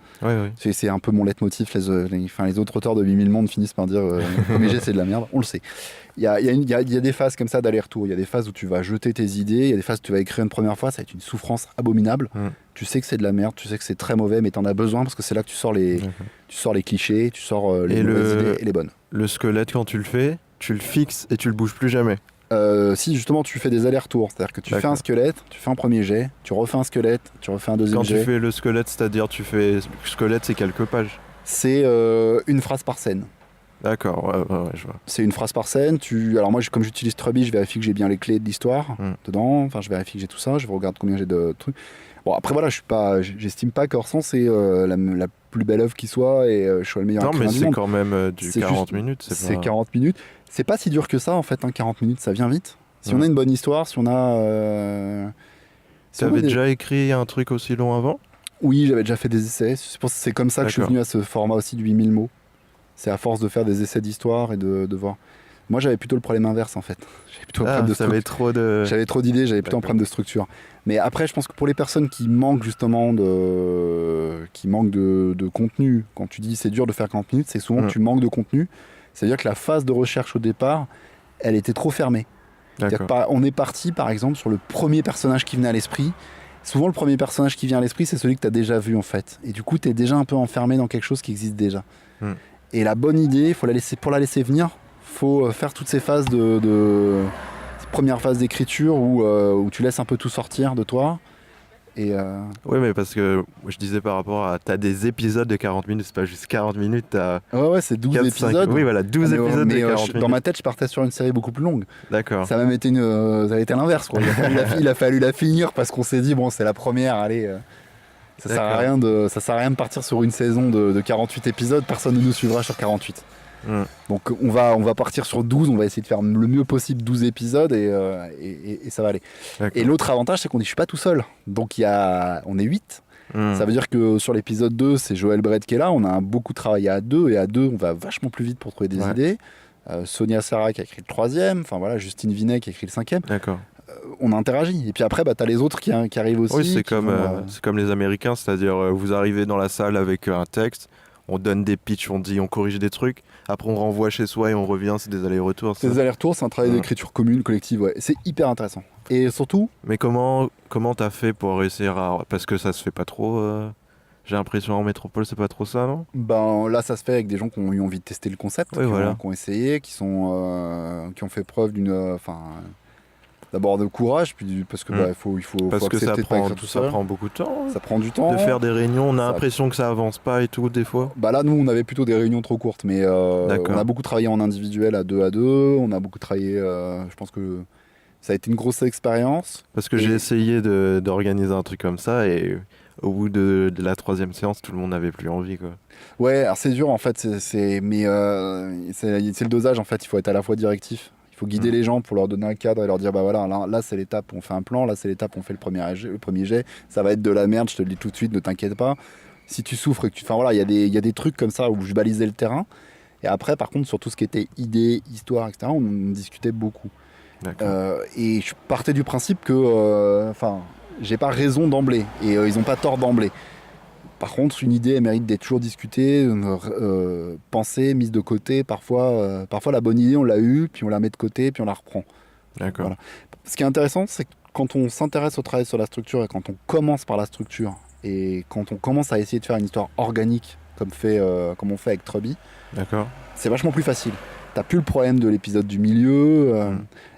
C'est un peu mon leitmotiv. Les autres auteurs de 8000 mondes finissent par dire le premier jet c'est de la merde, on le sait. Il y a des phases comme ça d'aller-retour. Il y a des phases où tu vas jeter tes idées, il y a des phases où tu vas écrire une première fois, ça va être une souffrance abominable. Tu sais que c'est de la merde, tu sais que c'est très mauvais, mais t'en as besoin parce que c'est là que tu sors les clichés, tu sors les mauvaises idées et les bonnes. Le squelette quand tu le fais, tu le fixes et tu le bouges plus jamais. Si justement tu fais des allers-retours, c'est-à-dire que tu fais un squelette, tu fais un premier jet, tu refais un squelette, tu refais un deuxième jet. Quand tu fais le squelette, c'est-à-dire tu fais le squelette, c'est quelques pages. C'est une phrase par scène. D'accord, ouais, je vois. C'est une phrase par scène. Alors moi, comme j'utilise Truby, je vérifie que j'ai bien les clés de l'histoire dedans. Enfin, je vérifie que j'ai tout ça. Je regarde combien j'ai de trucs. Bon, après voilà, j'estime pas qu'Orsan c'est la plus belle œuvre qui soit et je suis le meilleur écrivain du monde. Non, mais c'est quand même du 40 minutes. C'est 40 minutes. C'est pas si dur que ça en fait. 40 minutes, ça vient vite. Si on a une bonne histoire, si on a. Tu avais déjà écrit un truc aussi long avant? Oui, j'avais déjà fait des essais. C'est comme ça que je suis venu à ce format aussi de 8000 mots. C'est à force de faire des essais d'histoire et de voir. Moi, j'avais plutôt le problème inverse en fait. J'avais trop d'idées, j'avais plutôt un problème de structure. Mais après, je pense que pour les personnes qui manquent justement de contenu, quand tu dis c'est dur de faire 40 minutes, c'est souvent que tu manques de contenu. C'est-à-dire que la phase de recherche au départ, elle était trop fermée. On est parti par exemple sur le premier personnage qui venait à l'esprit. Souvent, le premier personnage qui vient à l'esprit, c'est celui que tu as déjà vu en fait. Et du coup, tu es déjà un peu enfermé dans quelque chose qui existe déjà. Et la bonne idée, pour la laisser venir, faut faire toutes ces phases ces premières phases d'écriture où tu laisses un peu tout sortir de toi Oui, mais parce que je disais par rapport à. T'as des épisodes de 40 minutes, c'est pas juste 40 minutes, t'as. Ouais, c'est 12 4, épisodes. 5... Oui, voilà, 12 épisodes de 40 minutes. Dans ma tête, je partais sur une série beaucoup plus longue. D'accord. Ça a même été, ça a été l'inverse, quoi. Il a fallu la finir parce qu'on s'est dit, bon, c'est la première, allez. Ça sert à rien de partir sur une saison de 48 épisodes, personne ne nous suivra sur 48. Donc on va partir sur 12, on va essayer de faire le mieux possible 12 épisodes et ça va aller. D'accord. Et l'autre avantage, c'est qu'on dit je suis pas tout seul. Donc on est 8. Ça veut dire que sur l'épisode 2, c'est Joël Brett qui est là, on a beaucoup travaillé à 2 et à 2, on va vachement plus vite pour trouver des idées. Sonia Sarah qui a écrit le 3e, enfin voilà, Justine Vinet qui a écrit le 5e. D'accord. On interagit. Et puis après, t'as les autres qui arrivent aussi. Oui, c'est comme les Américains, c'est-à-dire vous arrivez dans la salle avec un texte, on donne des pitchs, on corrige des trucs, après on renvoie chez soi et on revient, c'est des allers-retours. C'est des allers-retours, c'est un travail d'écriture commune, collective, ouais. C'est hyper intéressant. Et surtout... Mais comment t'as fait pour réussir à... Parce que ça se fait pas trop... J'ai l'impression en métropole, c'est pas trop ça, non ? Ben là, ça se fait avec des gens qui ont eu envie de tester le concept, qui ont essayé, qui ont fait preuve d'une... d'abord de courage, puis parce que il faut parce que accepter ça prend beaucoup de temps. Ça prend du temps. De faire des réunions, on a l'impression que ça avance pas et tout, des fois. Bah là, nous, on avait plutôt des réunions trop courtes, mais on a beaucoup travaillé en individuel à 2 à 2. On a beaucoup travaillé, je pense que ça a été une grosse expérience. Parce que j'ai essayé d'organiser un truc comme ça et au bout de la 3e séance, tout le monde n'avait plus envie, quoi. Ouais, alors c'est dur en fait, c'est le dosage en fait, il faut être à la fois directif. Il faut guider les gens pour leur donner un cadre et leur dire bah voilà, là c'est l'étape où on fait un plan, là c'est l'étape où on fait le premier jet, ça va être de la merde, je te le dis tout de suite, ne t'inquiète pas. Si tu souffres et que enfin voilà, il y a des trucs comme ça où je balisais le terrain. Et après par contre sur tout ce qui était idées, histoire, etc., on discutait beaucoup. Et je partais du principe que j'ai pas raison d'emblée et ils ont pas tort d'emblée. Par contre, une idée, elle mérite d'être toujours discutée, pensée, mise de côté. Parfois, la bonne idée, on l'a eue, puis on la met de côté, puis on la reprend. D'accord. Voilà. Ce qui est intéressant, c'est que quand on s'intéresse au travail sur la structure et quand on commence par la structure et quand on commence à essayer de faire une histoire organique, comme on fait avec Truby, c'est vachement plus facile. T'as plus le problème de l'épisode du milieu.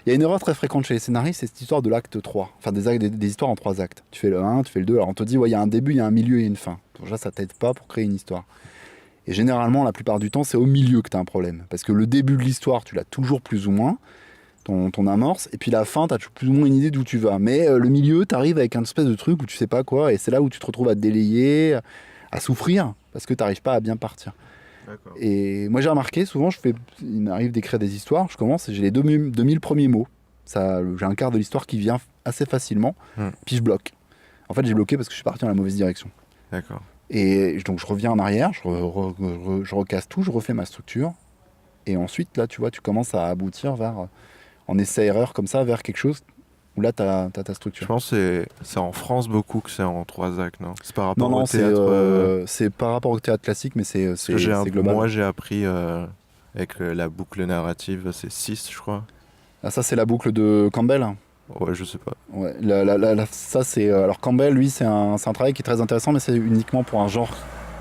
Il y a une erreur très fréquente chez les scénaristes, c'est cette histoire de l'acte 3. Enfin, des histoires en 3 actes. Tu fais le 1, tu fais le 2. Alors on te dit, il y a un début, il y a un milieu et une fin. Déjà, ça t'aide pas pour créer une histoire. Et généralement, la plupart du temps, c'est au milieu que tu as un problème. Parce que le début de l'histoire, tu l'as toujours plus ou moins, ton amorce. Et puis la fin, tu as plus ou moins une idée d'où tu vas. Mais le milieu, tu arrives avec un espèce de truc où tu sais pas quoi. Et c'est là où tu te retrouves à te délayer, à souffrir, parce que tu n'arrives pas à bien partir. D'accord. Et moi j'ai remarqué, souvent il m'arrive d'écrire des histoires, je commence et j'ai les 2000 premiers mots. J'ai un quart de l'histoire qui vient assez facilement, puis je bloque. En fait j'ai bloqué parce que je suis parti dans la mauvaise direction. D'accord. Et donc je reviens en arrière, je recasse tout, je refais ma structure. Et ensuite là tu vois, tu commences à aboutir en essai-erreur comme ça, vers quelque chose où là t'as ta structure. Je pense que c'est en France beaucoup que c'est en 3 actes, non ? C'est par rapport au théâtre. C'est par rapport au théâtre classique, mais c'est global. Moi j'ai appris avec la boucle narrative, c'est 6 je crois. Ah, ça c'est la boucle de Campbell. Ouais, je sais pas. Ouais, ça c'est alors Campbell, lui, c'est un travail qui est très intéressant, mais c'est uniquement pour un genre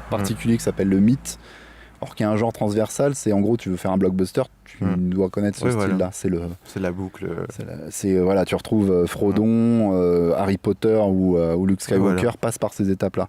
particulier qui s'appelle le mythe. Or qu'il y a un genre transversal, c'est en gros tu veux faire un blockbuster, tu dois connaître ce style-là. C'est la boucle. Tu retrouves Frodon, Harry Potter ou Luke Skywalker passe par ces étapes-là.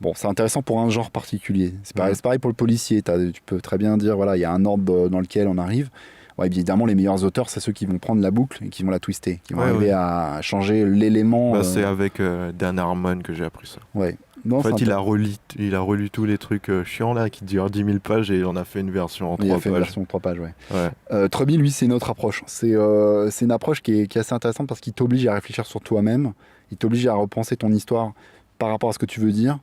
Bon, c'est intéressant pour un genre particulier. C'est pareil pour le policier. Tu peux très bien dire il y a un ordre dans lequel on arrive. Ouais, évidemment, les meilleurs auteurs, c'est ceux qui vont prendre la boucle et qui vont la twister, qui vont arriver à changer l'élément. C'est avec Dan Harmon que j'ai appris ça. Ouais. Non, en fait, il a relu tous les trucs chiants là, qui durent 10 000 pages et il en a fait une version en 3 pages. Il a fait une version en 3 pages, ouais. Truby, lui, c'est une autre approche. C'est une approche qui est assez intéressante parce qu'il t'oblige à réfléchir sur toi-même. Il t'oblige à repenser ton histoire par rapport à ce que tu veux dire.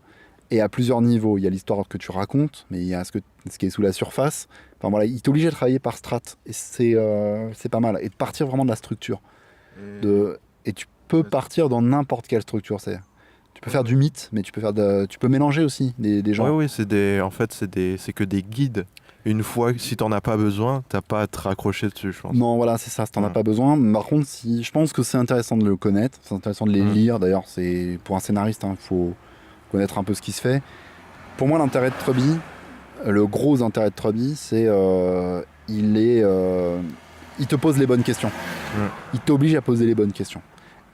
Et à plusieurs niveaux. Il y a l'histoire que tu racontes, mais il y a ce qui est sous la surface. Enfin, voilà, il t'oblige à travailler par strates. Et c'est pas mal. Et de partir vraiment de la structure. Et tu peux partir dans n'importe quelle structure. Tu peux faire du mythe, mais tu peux mélanger aussi des gens. Oui, c'est que des guides. Une fois, si t'en as pas besoin, t'as pas à te raccrocher dessus, je pense. Non, voilà, c'est ça, si t'en as pas besoin. Par contre, je pense que c'est intéressant de le connaître, c'est intéressant de les lire. D'ailleurs, c'est pour un scénariste, faut connaître un peu ce qui se fait. Pour moi, l'intérêt de Truby, le gros intérêt de Truby, c'est il te pose les bonnes questions. Il t'oblige à poser les bonnes questions.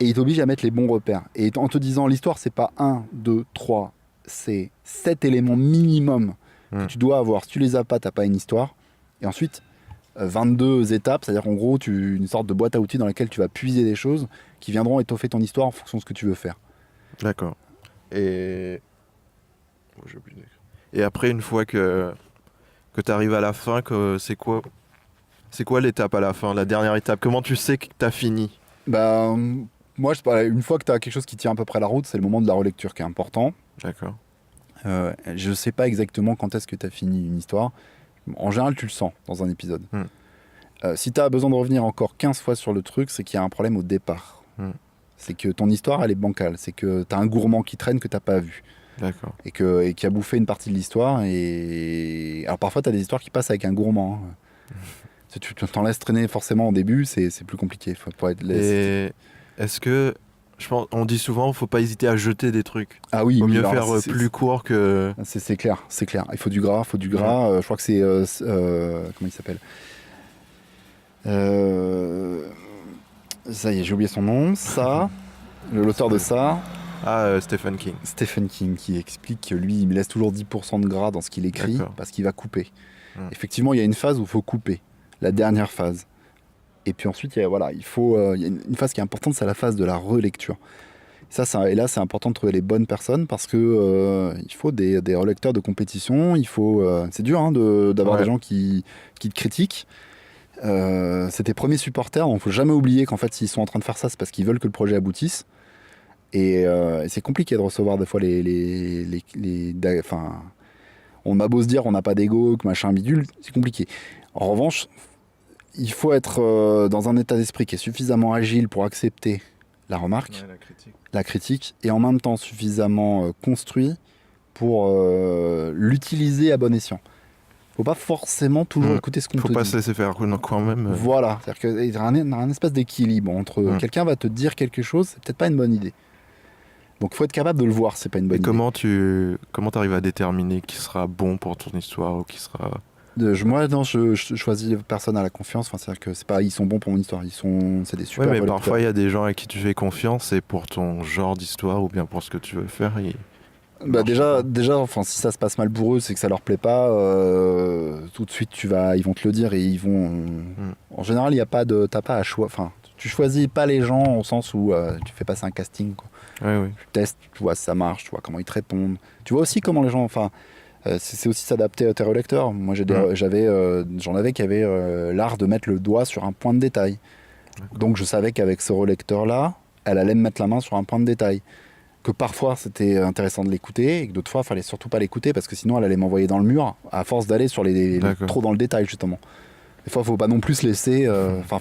et il t'oblige à mettre les bons repères. Et en te disant, l'histoire, c'est pas 1, 2, 3, c'est 7 éléments minimum que tu dois avoir. Si tu les as pas, t'as pas une histoire. Et ensuite, 22 étapes, c'est-à-dire qu'en gros, une sorte de boîte à outils dans laquelle tu vas puiser des choses qui viendront étoffer ton histoire en fonction de ce que tu veux faire. D'accord. Et... Oh, j'ai oublié d'écrire. Et après, une fois que tu arrives à la fin, c'est quoi l'étape à la fin, la dernière étape? Comment tu sais que tu as fini? Bah, moi, une fois que tu as quelque chose qui tient à peu près la route, c'est le moment de la relecture qui est important. D'accord. Je sais pas exactement quand est-ce que tu as fini une histoire. En général, tu le sens dans un épisode. Si tu as besoin de revenir encore 15 fois sur le truc, c'est qu'il y a un problème au départ. C'est que ton histoire, elle est bancale. C'est que tu as un gourmand qui traîne que tu n'as pas vu. D'accord. Et qui a bouffé une partie de l'histoire. Et... Alors parfois, tu as des histoires qui passent avec un gourmand. Tu t'en laisses traîner forcément au début, c'est plus compliqué. Et est-ce que... on dit souvent, il ne faut pas hésiter à jeter des trucs. Ah oui, il vaut mieux alors, faire plus court que... C'est clair, c'est clair. Il faut du gras, je crois que c'est... comment il s'appelle ça y est, j'ai oublié son nom. L'auteur de ça... Stephen King. Stephen King, qui explique que lui, il me laisse toujours 10% de gras dans ce qu'il écrit, parce qu'il va couper. Effectivement, il y a une phase où il faut couper. La dernière phase. Et puis ensuite, il y a une phase qui est importante, c'est la phase de la relecture. Et là, c'est important de trouver les bonnes personnes parce que il faut des relecteurs de compétition. C'est dur d'avoir des gens qui te critiquent. C'est tes premiers supporters, donc il ne faut jamais oublier qu'en fait, s'ils sont en train de faire ça, c'est parce qu'ils veulent que le projet aboutisse. Et c'est compliqué de recevoir des fois on a beau se dire on n'a pas d'ego, que machin bidule, c'est compliqué. En revanche, il faut être dans un état d'esprit qui est suffisamment agile pour accepter la remarque, la critique, et en même temps suffisamment construit pour l'utiliser à bon escient. Faut pas forcément toujours écouter ce qu'on te dit. Faut pas se laisser faire quand même. Voilà, c'est-à-dire qu'il y a un espèce d'équilibre entre quelqu'un va te dire quelque chose, c'est peut-être pas une bonne idée. Donc il faut être capable de le voir, c'est pas une bonne idée. Comment tu arrives à déterminer qui sera bon pour ton histoire ou qui sera... Moi, non, je choisis personne à la confiance. Enfin, c'est-à-dire que ils sont bons pour mon histoire. C'est des super. Ouais, mais parfois il y a des gens à qui tu fais confiance et pour ton genre d'histoire ou bien pour ce que tu veux faire. Déjà, enfin, si ça se passe mal pour eux, c'est que ça leur plaît pas. Tout de suite, ils vont te le dire et ils vont. En général, il y a pas t'as pas à choix. Enfin, tu choisis pas les gens au sens où tu fais passer un casting, quoi. Ouais. Tu testes, tu vois si ça marche, tu vois comment ils te répondent. Tu vois aussi comment les gens. Enfin. C'est aussi s'adapter à tes relecteurs. Moi, j'en avais qui avaient l'art de mettre le doigt sur un point de détail. D'accord. Donc, je savais qu'avec ce relecteur-là, elle allait me mettre la main sur un point de détail. Que parfois, c'était intéressant de l'écouter, et que d'autres fois, il fallait surtout pas l'écouter, parce que sinon, elle allait m'envoyer dans le mur, à force d'aller sur trop dans le détail, justement. Des fois, il ne faut pas non plus se laisser...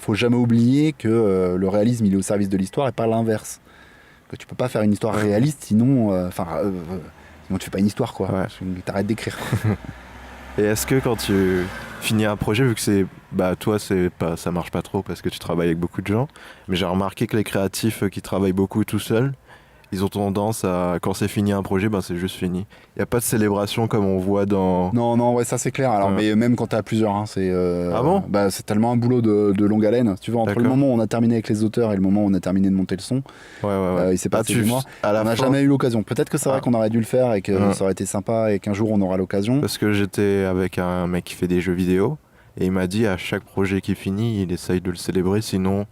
faut jamais oublier que le réalisme, il est au service de l'histoire, et pas l'inverse. Que tu peux pas faire une histoire réaliste, sinon... Sinon tu fais pas une histoire, quoi. Ouais. T'arrêtes d'écrire. Et est-ce que quand tu finis un projet, vu que toi ça marche pas trop parce que tu travailles avec beaucoup de gens, mais j'ai remarqué que les créatifs qui travaillent beaucoup tout seuls, ils ont tendance à, quand c'est fini un projet, c'est juste fini. Il n'y a pas de célébration comme on voit dans... Non, ouais, ça c'est clair. Alors, mais même quand t'as plusieurs, c'est... Ah bon ? C'est tellement un boulot de longue haleine. Tu vois, entre le moment où on a terminé avec les auteurs et le moment où on a terminé de monter le son, il s'est passé 2 mois. On n'a jamais eu l'occasion. Peut-être que c'est vrai qu'on aurait dû le faire et que ça aurait été sympa et qu'un jour on aura l'occasion. Parce que j'étais avec un mec qui fait des jeux vidéo et il m'a dit à chaque projet qui finit, il essaye de le célébrer, sinon...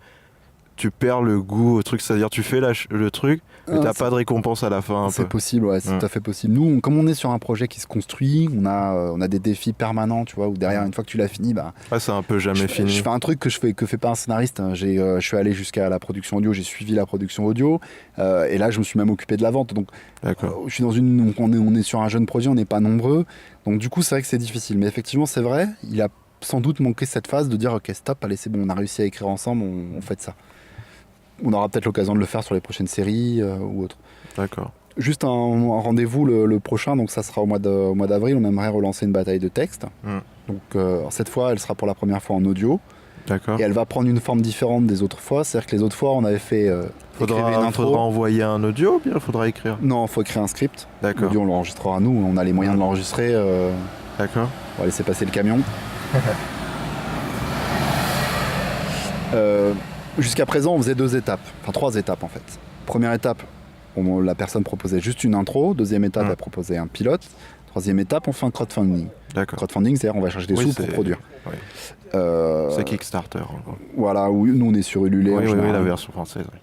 tu perds le goût au truc, c'est-à-dire tu fais le truc, mais t'as pas de récompense à la fin. C'est possible, ouais, c'est tout à fait possible. Nous, comme on est sur un projet qui se construit, on a des défis permanents, tu vois, où derrière, une fois que tu l'as fini, c'est un peu jamais fini. Je fais un truc que fait pas un scénariste. Je suis allé jusqu'à la production audio, j'ai suivi la production audio, et là, je me suis même occupé de la vente. Donc, je suis on est sur un jeune projet, on n'est pas nombreux, donc du coup, c'est vrai que c'est difficile. Mais effectivement, c'est vrai, il a sans doute manqué cette phase de dire, ok, stop, allez, c'est bon, on a réussi à écrire ensemble, on fait ça. On aura peut-être l'occasion de le faire sur les prochaines séries ou autres. D'accord. Juste un rendez-vous le prochain, donc ça sera au mois d'avril. On aimerait relancer une bataille de texte. Donc cette fois, elle sera pour la première fois en audio. D'accord. Et elle va prendre une forme différente des autres fois. C'est-à-dire que les autres fois, on avait fait faudra envoyer un audio ou bien il faudra écrire ? Non, il faut écrire un script. D'accord. L'audio, on l'enregistrera nous. On a les moyens de l'enregistrer. D'accord. On va laisser passer le camion. Jusqu'à présent, on faisait 2 étapes, enfin 3 étapes en fait. Première étape, la personne proposait juste une intro. Deuxième étape, elle proposait un pilote. Troisième étape, on fait un crowdfunding. D'accord. Crowdfunding, c'est-à-dire on va chercher des sous pour produire. Oui. C'est Kickstarter. En gros. Voilà, où nous on est sur Ulule. Oui, la version française. Oui.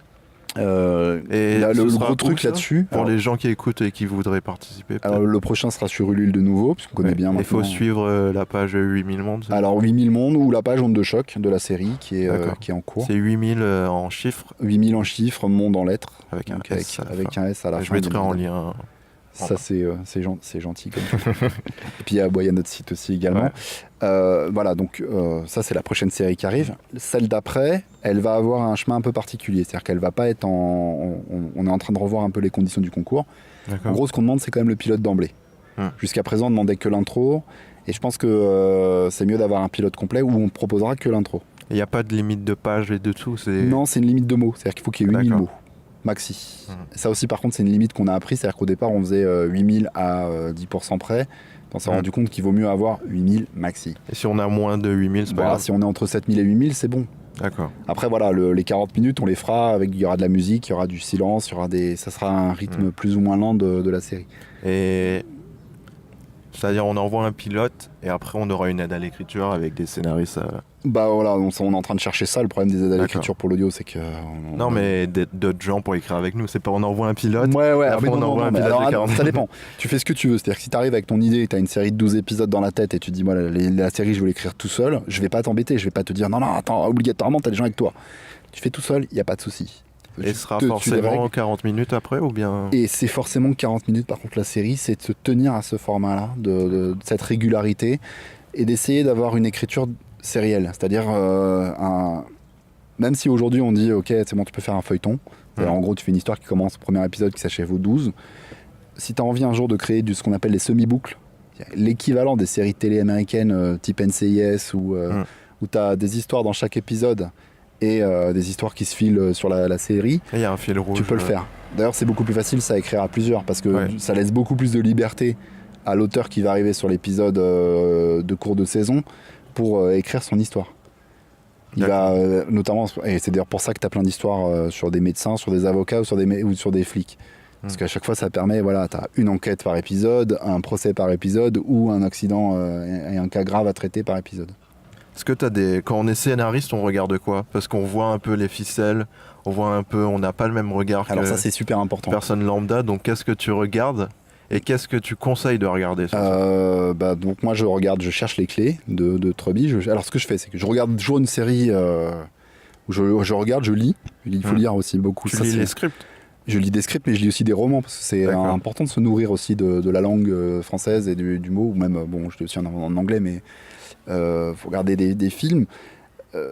Et là, le gros truc là-dessus. Pour les gens qui écoutent et qui voudraient participer. Alors le prochain sera sur Ulule de nouveau, puisqu'on connaît bien maintenant. Il faut suivre la page 8000 mondes. Alors 8000 mondes ou la page Onde de choc de la série qui est en cours. C'est 8000 en chiffres. 8000 en chiffres, monde en lettres. Avec un S. Avec un S à la fin. Je mettrai en lien. Ça c'est gentil comme ça. Et puis il y a notre site aussi également. Voilà, donc ça c'est la prochaine série qui arrive. Celle d'après, elle va avoir un chemin un peu particulier, c'est-à-dire qu'elle va pas être on est en train de revoir un peu les conditions du concours. En gros, ce qu'on demande, c'est quand même le pilote d'emblée. Jusqu'à présent, on demandait que l'intro, et je pense que c'est mieux d'avoir un pilote complet où on proposera que l'intro. Il n'y a pas de limite de page et de tout. Non, c'est une limite de mots, c'est-à-dire qu'il faut qu'il y ait 8000 mots. Maxi. Ça aussi, par contre, c'est une limite qu'on a appris, c'est-à-dire qu'au départ, on faisait 8000 à 10% près. On s'est rendu compte qu'il vaut mieux avoir 8000 maxi. Et si on a moins de 8000, c'est pas grave. Si on est entre 7000 et 8000, c'est bon. D'accord. Après, voilà, les 40 minutes, on les fera il y aura de la musique, il y aura du silence, ça sera un rythme plus ou moins lent de la série. Et c'est-à-dire, on envoie un pilote et après, on aura une aide à l'écriture avec des scénaristes. Bah voilà, on est en train de chercher ça. Le problème des aides à l'écriture pour l'audio, c'est que. Non, mais d'autres gens pour écrire avec nous. C'est pas on envoie un pilote. Ouais, après on envoie un pilote de 40 Ça dépend. Tu fais ce que tu veux. C'est-à-dire que si t'arrives avec ton idée et t'as une série de 12 épisodes dans la tête et tu te dis, moi, la série, je veux l'écrire tout seul, je vais pas t'embêter. Je vais pas te dire, non, attends, obligatoirement, t'as des gens avec toi. Tu fais tout seul, il n'y a pas de souci. Et ce sera forcément 40 minutes après ou bien. Et c'est forcément 40 minutes. Par contre, la série, c'est de se tenir à ce format-là, de cette régularité et d'essayer d'avoir une écriture sérielle. C'est-à-dire, même si aujourd'hui on dit, ok, c'est bon, tu peux faire un feuilleton. En gros, tu fais une histoire qui commence au premier épisode qui s'achève au 12. Si tu as envie un jour de créer ce qu'on appelle les semi-boucles, l'équivalent des séries télé américaines type NCIS où tu as des histoires dans chaque épisode et des histoires qui se filent sur la série, il y a un fil rouge, tu peux le faire. D'ailleurs, c'est beaucoup plus facile ça à écrire à plusieurs parce que ça laisse beaucoup plus de liberté à l'auteur qui va arriver sur l'épisode de cours de saison pour écrire son histoire. Il va notamment, et c'est d'ailleurs pour ça que tu as plein d'histoires sur des médecins, sur des avocats ou sur des flics. Parce qu'à chaque fois, ça permet, voilà, tu as une enquête par épisode, un procès par épisode ou un accident et un cas grave à traiter par épisode. Est-ce que quand on est scénariste, on regarde quoi? Parce qu'on voit un peu les ficelles, on n'a pas le même regard que ça, c'est super important. Personne lambda, donc qu'est-ce que tu regardes et qu'est-ce que tu conseilles de regarder donc moi, je cherche les clés de Truby. Alors ce que je fais, c'est que je regarde toujours une série où je lis. Il faut lire aussi beaucoup. Tu lis les scripts? Je lis des scripts, mais je lis aussi des romans, parce que c'est important de se nourrir aussi de la langue française et du mot, ou même, je lis aussi en anglais, mais faut regarder des films.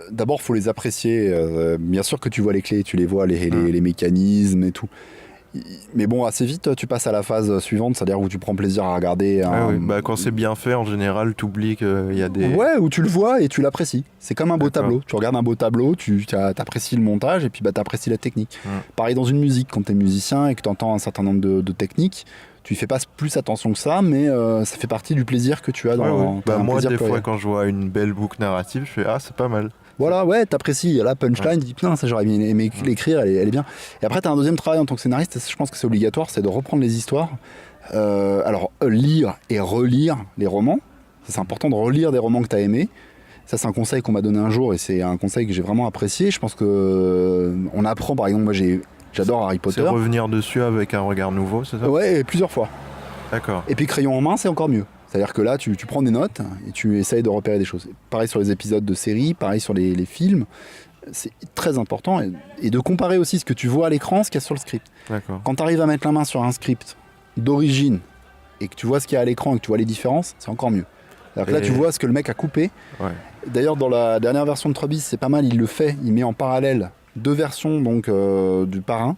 D'abord, faut les apprécier. Bien sûr que tu vois les clés, tu les vois, les mécanismes et tout. Mais bon, assez vite, tu passes à la phase suivante, c'est-à-dire où tu prends plaisir à regarder. Quand c'est bien fait, en général, tu oublies qu'il y a des. Ouais, où tu le vois et tu l'apprécies. C'est comme un beau tableau. Tu regardes un beau tableau, tu apprécies le montage et puis tu apprécies la technique. Pareil dans une musique, quand tu es musicien et que tu entends un certain nombre de techniques, tu y fais pas plus attention que ça, mais ça fait partie du plaisir que tu as dans moi, des fois, quand je vois une belle boucle narrative, je fais c'est pas mal. Voilà, t'apprécies la punchline, tu dis putain, ça j'aurais aimé l'écrire, elle est bien. Et après, t'as un deuxième travail en tant que scénariste, je pense que c'est obligatoire, c'est de reprendre les histoires. Alors, lire et relire les romans. C'est important de relire des romans que t'as aimés. Ça, c'est un conseil qu'on m'a donné un jour et c'est un conseil que j'ai vraiment apprécié. Je pense que on apprend, par exemple, moi j'adore Harry Potter. C'est revenir dessus avec un regard nouveau, c'est ça? Ouais, et plusieurs fois. D'accord. Et puis crayon en main, c'est encore mieux. C'est-à-dire que là, tu prends des notes et tu essayes de repérer des choses. Pareil sur les épisodes de séries, pareil sur les films. C'est très important. Et de comparer aussi ce que tu vois à l'écran, ce qu'il y a sur le script. D'accord. Quand tu arrives à mettre la main sur un script d'origine et que tu vois ce qu'il y a à l'écran et que tu vois les différences, c'est encore mieux. Alors que là, tu vois ce que le mec a coupé. Ouais. D'ailleurs, dans la dernière version de Trebis, c'est pas mal, il le fait. Il met en parallèle 2 versions donc, du Parrain.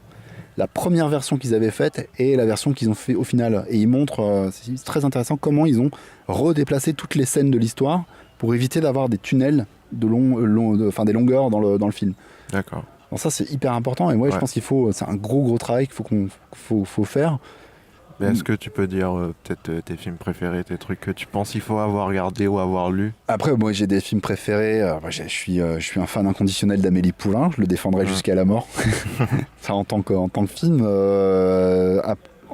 La première version qu'ils avaient faite et la version qu'ils ont fait au final. Et ils montrent, c'est très intéressant, comment ils ont redéplacé toutes les scènes de l'histoire pour éviter d'avoir des tunnels des longueurs dans le film. D'accord. Donc ça, c'est hyper important. Et moi, je pense c'est un gros travail qu'il faut faire Mais est-ce que tu peux dire peut-être tes films préférés, tes trucs que tu penses qu'il faut avoir regardé ou avoir lu? Après, moi, j'ai des films préférés. Moi, je suis un fan inconditionnel d'Amélie Poulain. Je le défendrai jusqu'à la mort. Enfin, en tant que film.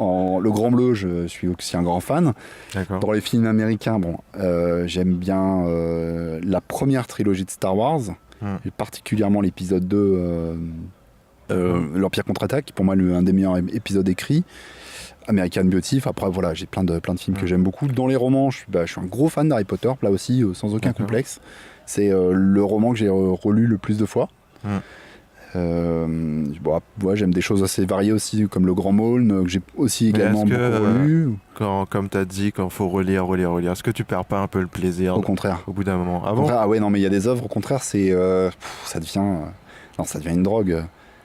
Le Grand Bleu, je suis aussi un grand fan. D'accord. Dans les films américains, bon, j'aime bien la première trilogie de Star Wars, et particulièrement l'épisode 2, l'Empire contre-attaque, qui est pour moi un des meilleurs épisodes écrits. American Beauty, après voilà, j'ai plein de films que j'aime beaucoup. Dans les romans, je suis un gros fan d'Harry Potter, là aussi, sans aucun complexe. C'est le roman que j'ai relu le plus de fois. J'aime des choses assez variées aussi, comme Le Grand Maulne, que j'ai aussi également beaucoup relu. Comme tu as dit, quand il faut relire, est-ce que tu perds pas un peu le plaisir Au contraire. Au bout d'un moment? Ah bon? Ah ouais, non, mais il y a des œuvres, au contraire, ça devient une drogue.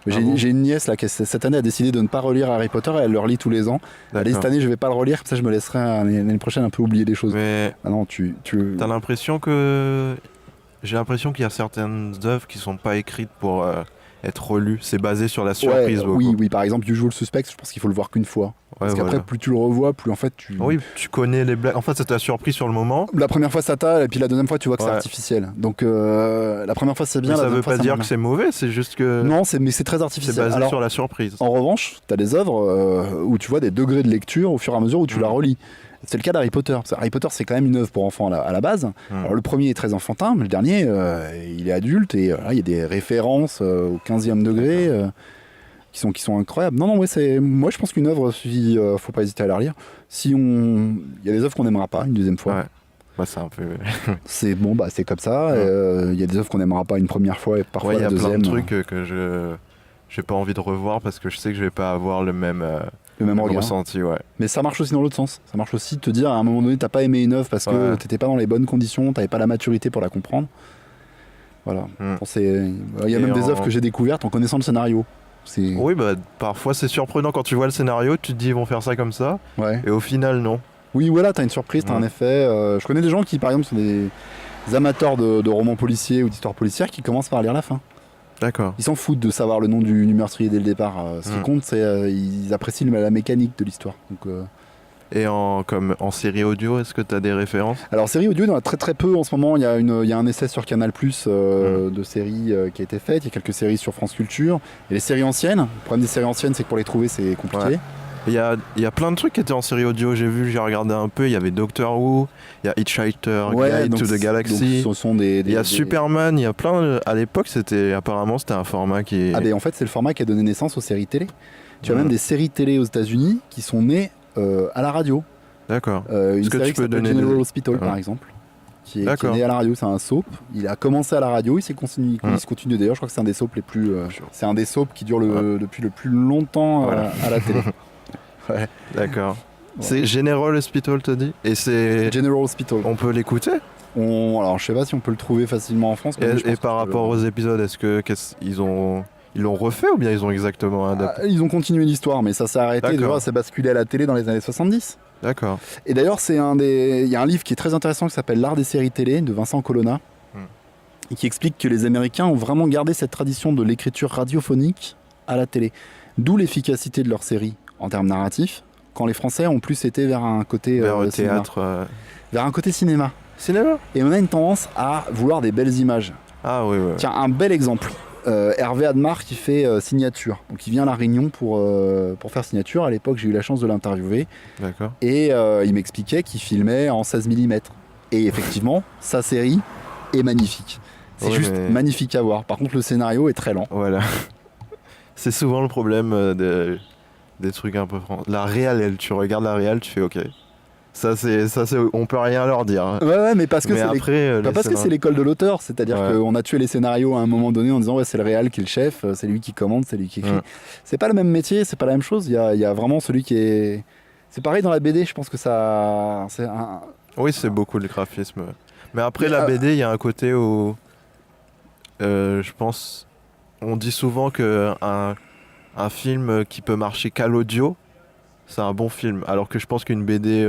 J'ai une nièce là, qui cette année a décidé de ne pas relire Harry Potter, et elle le relit tous les ans. Elle dit cette année je vais pas le relire, comme ça je me laisserai l'année prochaine un peu oublier des choses. Mais non, t'as l'impression que... J'ai l'impression qu'il y a certaines œuvres qui sont pas écrites pour être relues. C'est basé sur la surprise. Oui, par exemple Usual Suspect, je pense qu'il faut le voir qu'une fois. Parce qu'après, plus tu le revois, plus en fait Oui, tu connais les blagues. En fait, ça t'a surpris sur le moment. La première fois, ça t'a, et puis la deuxième fois, tu vois que c'est artificiel. Donc la première fois, c'est bien. Mais ça veut pas dire que c'est mauvais, c'est juste que. Non, mais c'est très artificiel. C'est basé sur la surprise. En revanche, t'as des œuvres où tu vois des degrés de lecture au fur et à mesure où tu la relis. C'est le cas d'Harry Potter. Harry Potter, c'est quand même une œuvre pour enfants à la base. Alors, le premier est très enfantin, mais le dernier, il est adulte, et là, il y a des références au 15e degré. Qui sont incroyables. Non, moi je pense qu'une œuvre, faut pas hésiter à la relire. Il y a des œuvres qu'on n'aimera pas une deuxième fois. Ouais. Bah, c'est un peu. C'est comme ça. Il y a des œuvres qu'on n'aimera pas une première fois et parfois la deuxième. Il y a plein de trucs que j'ai pas envie de revoir parce que je sais que je vais pas avoir le même ressenti. Ouais. Mais ça marche aussi dans l'autre sens. Ça marche aussi de te dire à un moment donné t'as pas aimé une œuvre parce que t'étais pas dans les bonnes conditions, t'avais pas la maturité pour la comprendre. Voilà. Il y a même des œuvres que j'ai découvertes en connaissant le scénario. Oui, parfois c'est surprenant quand tu vois le scénario, tu te dis ils vont faire ça comme ça, et au final non. Oui, voilà, t'as une surprise, t'as un effet. Je connais des gens qui, par exemple, sont des amateurs de romans policiers ou d'histoires policières qui commencent par lire la fin. D'accord. Ils s'en foutent de savoir le nom du meurtrier dès le départ. Ce qui compte, c'est ils apprécient la mécanique de l'histoire. Donc, Et en série audio, est-ce que tu as des références? Alors série audio, il y en a très très peu en ce moment. Il y a un essai sur Canal+, de séries qui a été faite. Il y a quelques séries sur France Culture. Et les séries anciennes, le problème des séries anciennes, c'est que pour les trouver, c'est compliqué. Ouais. Il y a plein de trucs qui étaient en série audio, j'ai regardé un peu, il y avait Doctor Who, il y a Hitchhiker, Guide to the Galaxy, ce sont il y a Superman, il y a plein à l'époque apparemment c'était un format qui... en fait c'est le format qui a donné naissance aux séries télé. Tu as même des séries télé aux États-Unis qui sont nées à la radio. D'accord. Une série qui s'appelle General Hospital par exemple, qui est née à la radio, c'est un soap. Il a commencé à la radio, il se continue d'ailleurs, je crois que c'est un des soaps les plus... c'est un des soaps qui dure depuis le plus longtemps à la télé. Ouais. D'accord. C'est General Hospital, t'as dit? Et c'est General Hospital. On peut l'écouter? Alors je sais pas si on peut le trouver facilement en France. Et par rapport aux épisodes, est-ce que ils l'ont refait ou bien ils ont exactement adapté? Ils ont continué l'histoire, mais ça s'est arrêté. C'est basculé à la télé dans les années 70. D'accord. Et d'ailleurs, il y a un livre qui est très intéressant qui s'appelle L'art des séries télé de Vincent Colonna, et qui explique que les Américains ont vraiment gardé cette tradition de l'écriture radiophonique à la télé. D'où l'efficacité de leurs séries en termes narratifs, quand les Français ont plus été vers un côté théâtre, vers un côté cinéma. Et on a une tendance à vouloir des belles images. Ah oui. Tiens, un bel exemple. Hervé Admar qui fait Signature. Donc il vient à La Réunion pour faire Signature. À l'époque, j'ai eu la chance de l'interviewer. D'accord. Et il m'expliquait qu'il filmait en 16 mm. Et effectivement, sa série est magnifique. C'est magnifique à voir. Par contre, le scénario est très lent. Voilà. C'est souvent le problème des trucs un peu la réal, tu regardes la réal, tu fais ok. Ça c'est on peut rien leur dire. Ouais, mais parce que c'est l'école de l'auteur, c'est-à-dire qu'on a tué les scénarios à un moment donné en disant c'est le réal qui est le chef, c'est lui qui commande, c'est lui qui écrit. C'est pas le même métier, c'est pas la même chose. Il y a vraiment celui qui est. C'est pareil dans la BD, je pense que ça. Oui, c'est beaucoup le graphisme. Mais après la BD, il y a un côté où je pense, on dit souvent que un film qui peut marcher qu'à l'audio, c'est un bon film. Alors que je pense qu'une BD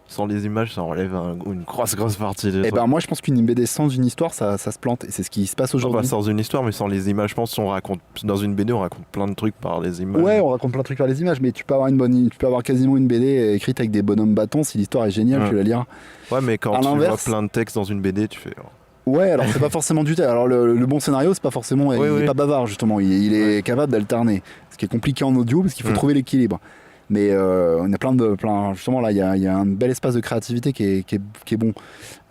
sans les images, ça enlève une grosse partie des Et trucs. ben moi je pense qu'une BD sans une histoire, ça se plante. Et c'est ce qui se passe Non, pas aujourd'hui. sans une histoire, mais sans les images. Je pense qu'on raconte dans une BD, on raconte plein de trucs par les images. Ouais, on raconte plein de trucs par les images, mais tu peux avoir quasiment une BD écrite avec des bonhommes bâtons. Si l'histoire est géniale, tu la liras. Ouais, mais quand À tu vois l'inverse- plein de textes dans une BD, tu fais. Ouais, alors c'est pas forcément du texte. Alors le bon scénario, c'est pas forcément. Il est pas bavard justement. Il est capable d'alterner. Ce qui est compliqué en audio parce qu'il faut trouver l'équilibre. Mais on a plein. Justement là, il y a un bel espace de créativité qui est bon.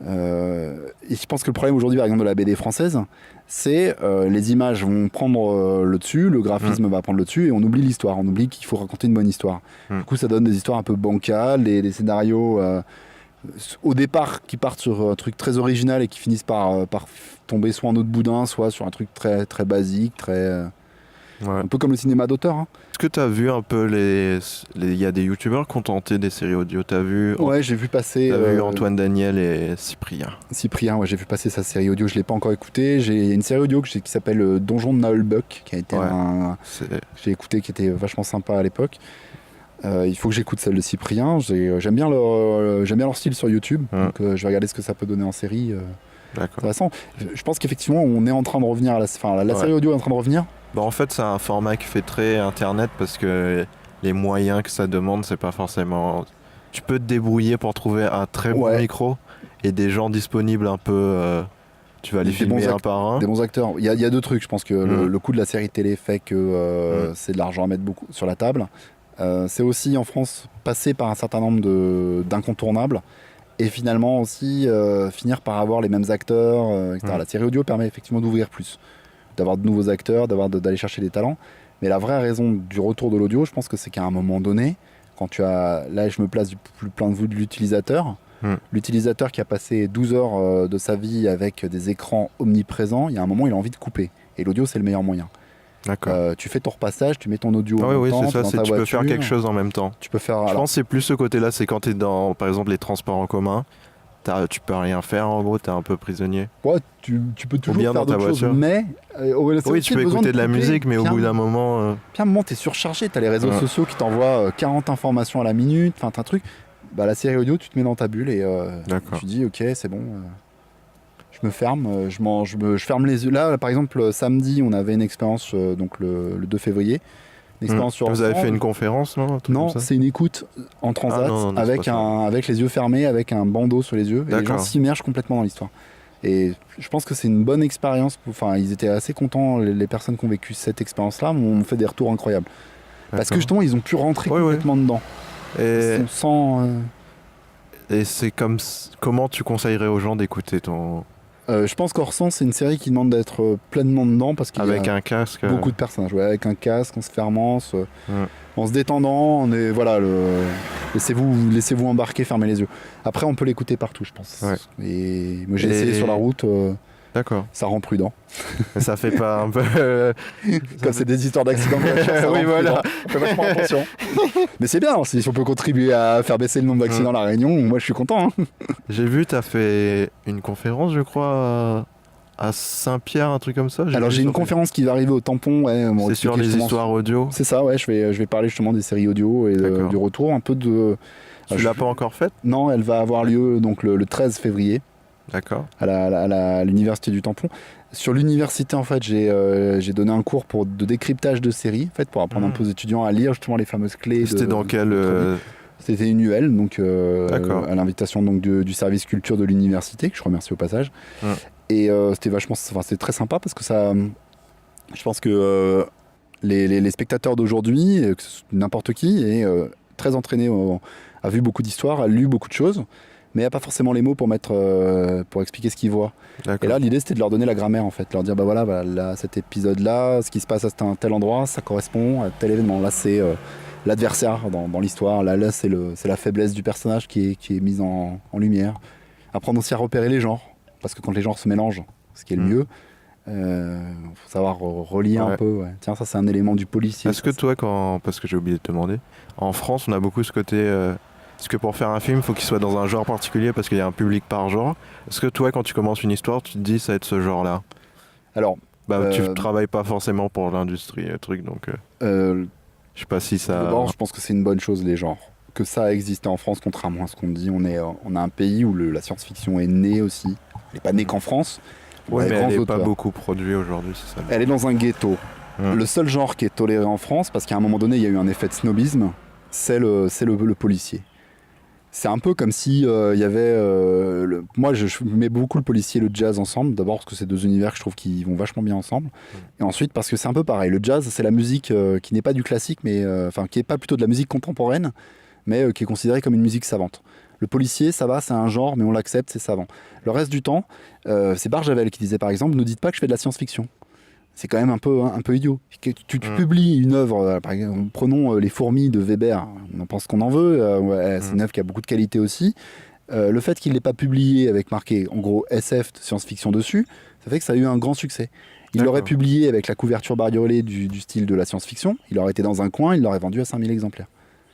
Et je pense que le problème aujourd'hui, par exemple, de la BD française, c'est les images vont prendre le dessus, le graphisme va prendre le dessus, et on oublie l'histoire. On oublie qu'il faut raconter une bonne histoire. Du coup, ça donne des histoires un peu bancales, des scénarios. Au départ qui partent sur un truc très original et qui finissent par tomber soit en autre boudin, soit sur un truc très, très basique, un peu comme le cinéma d'auteur. Hein. Est-ce que t'as vu un peu il y a des youtubeurs qui ont tenté des séries audio, t'as vu Ouais, j'ai vu passer T'as vu Antoine Daniel et Cyprien. Cyprien, ouais, j'ai vu passer sa série audio, je l'ai pas encore écoutée. J'ai une série audio qui s'appelle Donjon de Naulbuck, qui a été j'ai écouté, qui était vachement sympa à l'époque. Il faut que j'écoute celle de Cyprien. J'aime bien leur style sur YouTube, donc je vais regarder ce que ça peut donner en série. Intéressant. Je pense qu'effectivement, on est en train de revenir à la série audio est en train de revenir. Bah en fait, c'est un format qui fait très internet parce que les moyens que ça demande, c'est pas forcément. Tu peux te débrouiller pour trouver un très bon micro et des gens disponibles un peu. Tu vas les filmer un par un. Des bons acteurs. Il y a deux trucs. Je pense que le coût de la série télé fait que c'est de l'argent à mettre beaucoup sur la table. C'est aussi en France passer par un certain nombre d'incontournables et finalement aussi finir par avoir les mêmes acteurs, etc. La série audio permet effectivement d'ouvrir plus, d'avoir de nouveaux acteurs, d'aller chercher des talents. Mais la vraie raison du retour de l'audio, je pense que c'est qu'à un moment donné, quand là je me place du plus plein de vue de l'utilisateur, l'utilisateur qui a passé 12 heures de sa vie avec des écrans omniprésents, il y a un moment il a envie de couper. Et l'audio c'est le meilleur moyen. Tu fais ton repassage, tu mets ton audio en même temps, c'est ça, tu peux faire quelque chose en même temps. Tu peux faire. Je pense que c'est plus ce côté-là, c'est quand tu es dans, par exemple, les transports en commun, tu peux rien faire en gros, tu es un peu prisonnier. Ouais, tu peux toujours faire d'autres choses, mais. Oui, tu peux écouter de la musique, mais au bout d'un moment. Puis à un moment, tu es surchargé, tu as les réseaux sociaux qui t'envoient 40 informations à la minute, enfin, t'as un truc. Bah, la série audio, tu te mets dans ta bulle et tu dis, ok, c'est bon. Je me ferme, je ferme les yeux. Là, par exemple, samedi, on avait une expérience, donc le 2 février. Une expérience sur Vous avez fait une conférence, non? Non, c'est une écoute en transat avec les yeux fermés, avec un bandeau sur les yeux. Et les gens s'immergent complètement dans l'histoire. Et je pense que c'est une bonne expérience. Enfin, ils étaient assez contents, les personnes qui ont vécu cette expérience-là, m'ont fait des retours incroyables. Parce que justement, ils ont pu rentrer complètement dedans. Et sans. Et c'est comment tu conseillerais aux gens d'écouter ton. Je pense qu'Orsan, c'est une série qui demande d'être pleinement dedans parce qu'il y a un casque, beaucoup de personnages. Ouais, avec un casque, en se fermant, en se détendant. Laissez-vous embarquer, fermez les yeux. Après, on peut l'écouter partout, je pense. Ouais. Et moi, j'ai essayé sur la route. D'accord. Ça rend prudent. Mais ça fait pas un peu. Comme c'est des histoires d'accidents, oui, voilà. On fait vachement attention. Mais c'est bien, si on peut contribuer à faire baisser le nombre d'accidents à La Réunion, moi je suis content. Hein. J'ai vu, tu as fait une conférence, je crois, à Saint-Pierre, un truc comme ça. Alors j'ai une conférence qui va arriver au Tampon. C'est sur les histoires audio. C'est ça, ouais. Je vais parler justement des séries audio et du retour, un peu de. Tu l'as pas encore faite? Non, elle va avoir lieu donc le 13 février. D'accord. À l'université du Tampon. Sur l'université, en fait, j'ai donné un cours de décryptage de séries, en fait, pour apprendre un peu aux étudiants à lire justement les fameuses clés. C'était dans quel C'était une UL, donc à l'invitation donc du service culture de l'université, que je remercie au passage. Et c'était c'était très sympa parce que ça, je pense que les spectateurs d'aujourd'hui, n'importe qui, est très entraîné, a vu beaucoup d'histoires, a lu beaucoup de choses. Mais il n'y a pas forcément les mots pour expliquer ce qu'ils voient. Et là, l'idée, c'était de leur donner la grammaire, en fait. Leur dire, là, cet épisode-là, ce qui se passe à tel endroit, ça correspond à tel événement. Là, c'est l'adversaire dans l'histoire. Là c'est la faiblesse du personnage qui est mise en lumière. Apprendre aussi à repérer les genres. Parce que quand les genres se mélangent, ce qui est le mieux, faut savoir relier un peu. Ouais. Tiens, ça, c'est un élément du policier. Est-ce que toi, parce que j'ai oublié de te demander, en France, on a beaucoup ce côté... Est-ce que pour faire un film, il faut qu'il soit dans un genre particulier parce qu'il y a un public par genre? Est-ce que toi, quand tu commences une histoire, tu te dis ça va être ce genre-là? Alors, tu travailles pas forcément pour l'industrie, donc je sais pas si ça. D'abord, je pense que c'est une bonne chose les genres. que ça a existé en France, contrairement à ce qu'on dit. On a un pays où la science-fiction est née aussi. Elle n'est pas née qu'en France. Ouais, mais elle n'est pas beaucoup produite aujourd'hui, c'est ça. Elle est dans un ghetto. Le seul genre qui est toléré en France, parce qu'à un moment donné, il y a eu un effet de snobisme, c'est le policier. C'est un peu comme si il y avait... Moi, je mets beaucoup le policier et le jazz ensemble. D'abord parce que c'est deux univers que je trouve qui vont vachement bien ensemble. Et ensuite parce que c'est un peu pareil. Le jazz, c'est la musique qui n'est pas du classique, mais qui n'est pas plutôt de la musique contemporaine, mais qui est considérée comme une musique savante. Le policier, ça va, c'est un genre, mais on l'accepte, c'est savant. Le reste du temps, c'est Barjavel qui disait par exemple, ne dites pas que je fais de la science-fiction. C'est quand même un peu idiot. Tu publies une œuvre, par exemple, prenons Les Fourmis de Weber, on en pense qu'on en veut, c'est une œuvre qui a beaucoup de qualité aussi. Le fait qu'il ne l'ait pas publié avec marqué en gros SF science-fiction dessus, ça fait que ça a eu un grand succès. Il l'aurait publié avec la couverture bariolée du style de la science-fiction, il aurait été dans un coin, il l'aurait vendu à 5000 exemplaires.